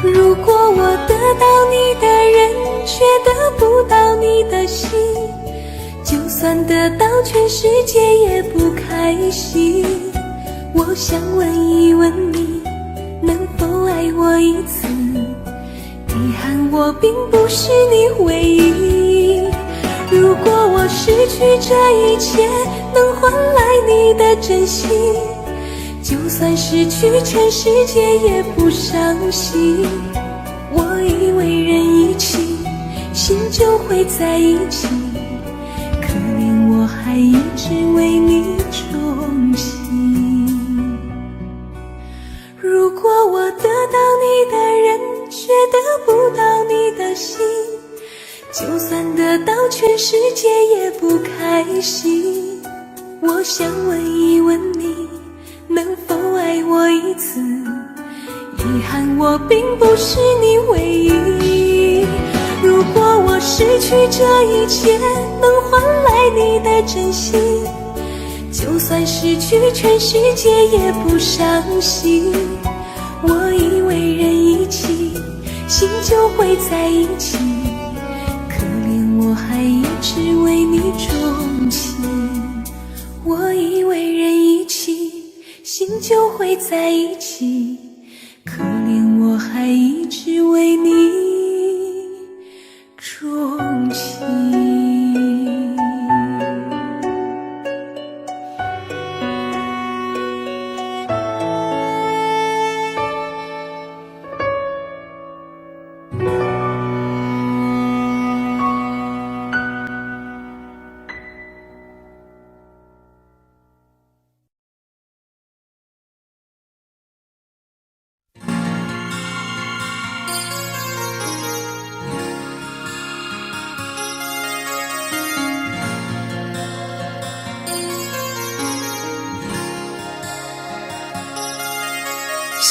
如果我得到你的人，却得不到你的心，就算得到全世界也不开心。我想问一问你，能否爱我一次？遗憾我并不是你唯一。如果我失去这一切，能换来你的真心，就算失去全世界也不伤心。我以为人一起，心就会在一起，可怜我还一直为你钟情。如果我得到你的人，却得不到你的心，就算得到全世界也不开心。我想问一问你，能否爱我一次？遗憾我并不是你唯一。如果我失去这一切，能换来你的真心，就算失去全世界也不伤心。我以为人一起，心就会在一起，可怜我还一直为你钟情。我以为人一起，心就会在一起，可怜我还一直为你钟情。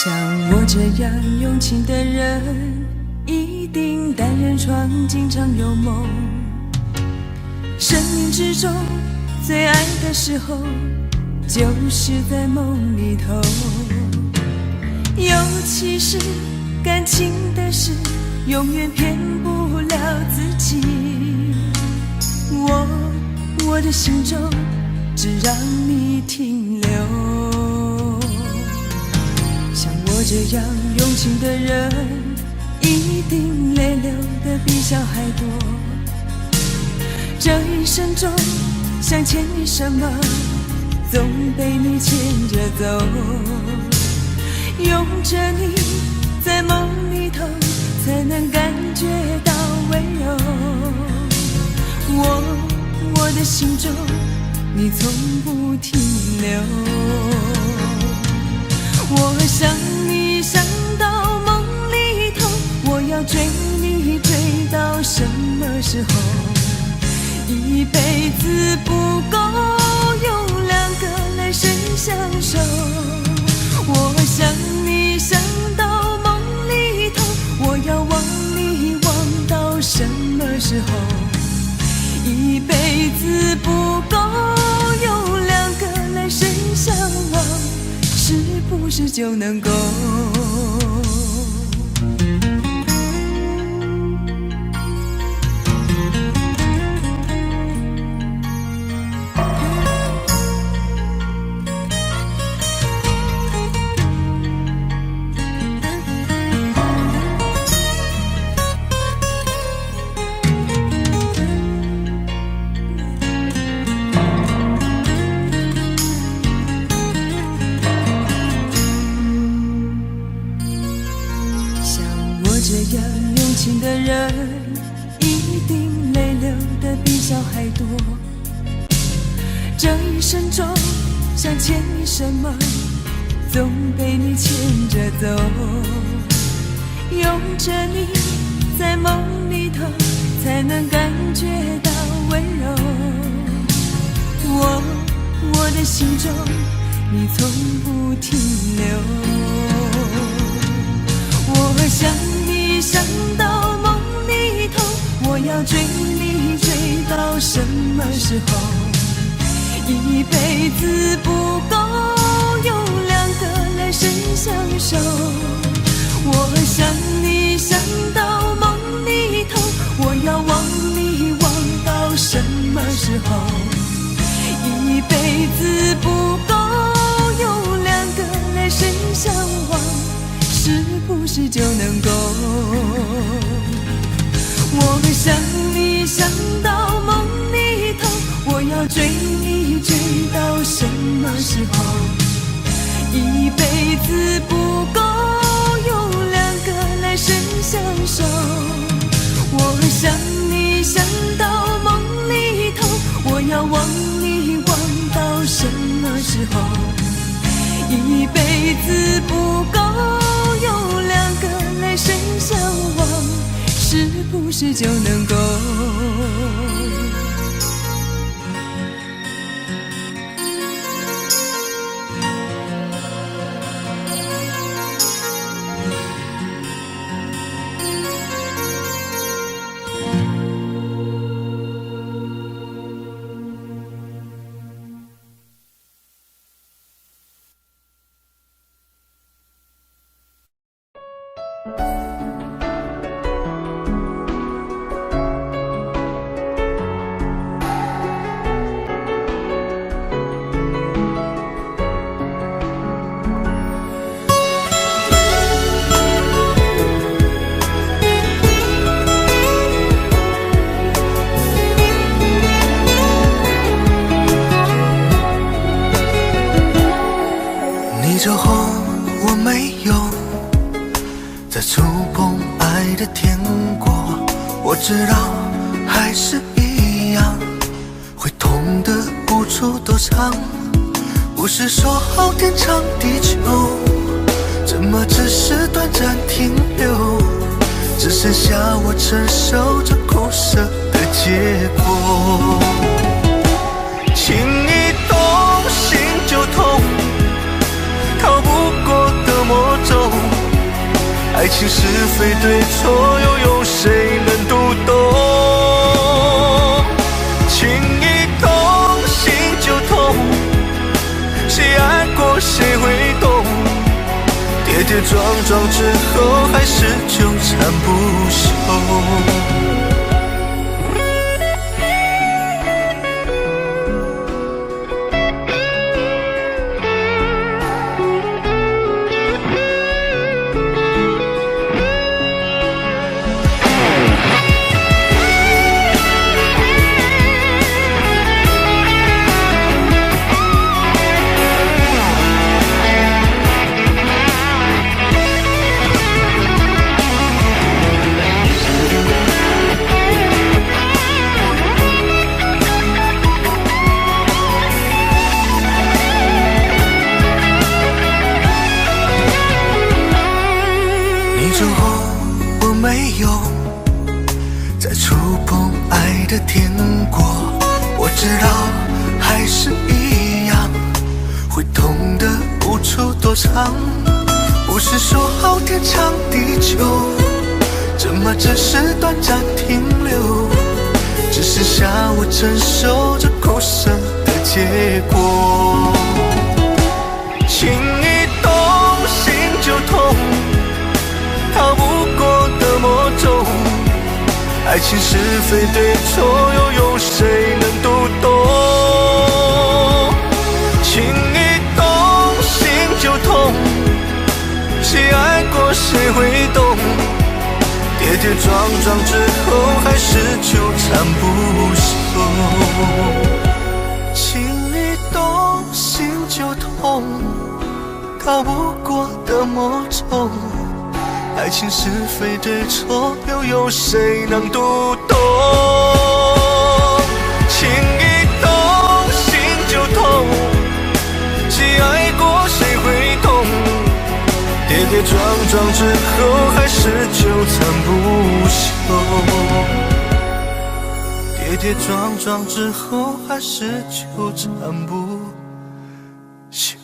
像我这样用情的人，一定单人床，经常有梦。生命之中最爱的时候，就是在梦里头。尤其是感感情的事永远骗不了自己。我的心中只让你停留。像我这样用情的人，一定泪流的比小孩多。这一生中想牵你什么，总被你牵着走。拥着你在梦里头，才能感觉到温柔。我的心中你从不停留。我想你想到梦里头，我要追你追到什么时候？一辈子不够用两个来生相守。我想你想到梦里头，我要忘你忘到什么时候？一辈子不够用两个来生相望，是不是就能够？这样用情的人，一定泪流的比小孩多。这一生中想牵你什么，总被你牵着走。拥着你在梦里头，才能感觉到温柔。我的心中你从不停留。我想你想到梦里头，我要追你追到什么时候？一辈子不够用两个来生相守。我想你想到梦里头，我要忘你忘到什么时候？一辈子不够用两个来生相望，是不是就能够？我想你想到梦里头，我要追你追到什么时候？一辈子不够用两个来生相守。我想你想到梦里头，我要忘你忘到什么时候？一辈子不够用两个来生相望，是不是就能够？你走后，我没有再触碰爱的天国。我知道还是一样，会痛的无处躲藏。不是说好天长地久，怎么只是短暂停留？只剩下我承受着苦涩的结果。情一动，心就痛，逃不过的魔咒。爱情是非对错，又有谁能读懂？情一动，心就痛，谁爱过谁会懂？跌跌跌撞撞之后还是纠缠不休。之后我没有再触碰爱的天国，我知道还是一样会痛得无处躲藏。不是说好天长地久，怎么只是短暂停留？只剩下我承受着苦涩的结果。情一动心就痛，逃不过的魔咒，爱情是非对错，又有谁能读懂？情一动心就痛，谁爱过谁会懂？跌跌撞撞之后还是纠缠不休。情一动心就痛，逃不过的魔咒，爱情是非对错，又有谁能读懂？情一动心就痛，谁爱过谁会懂？跌跌撞撞之后还是纠缠不休，跌跌撞撞之后还是纠缠不休。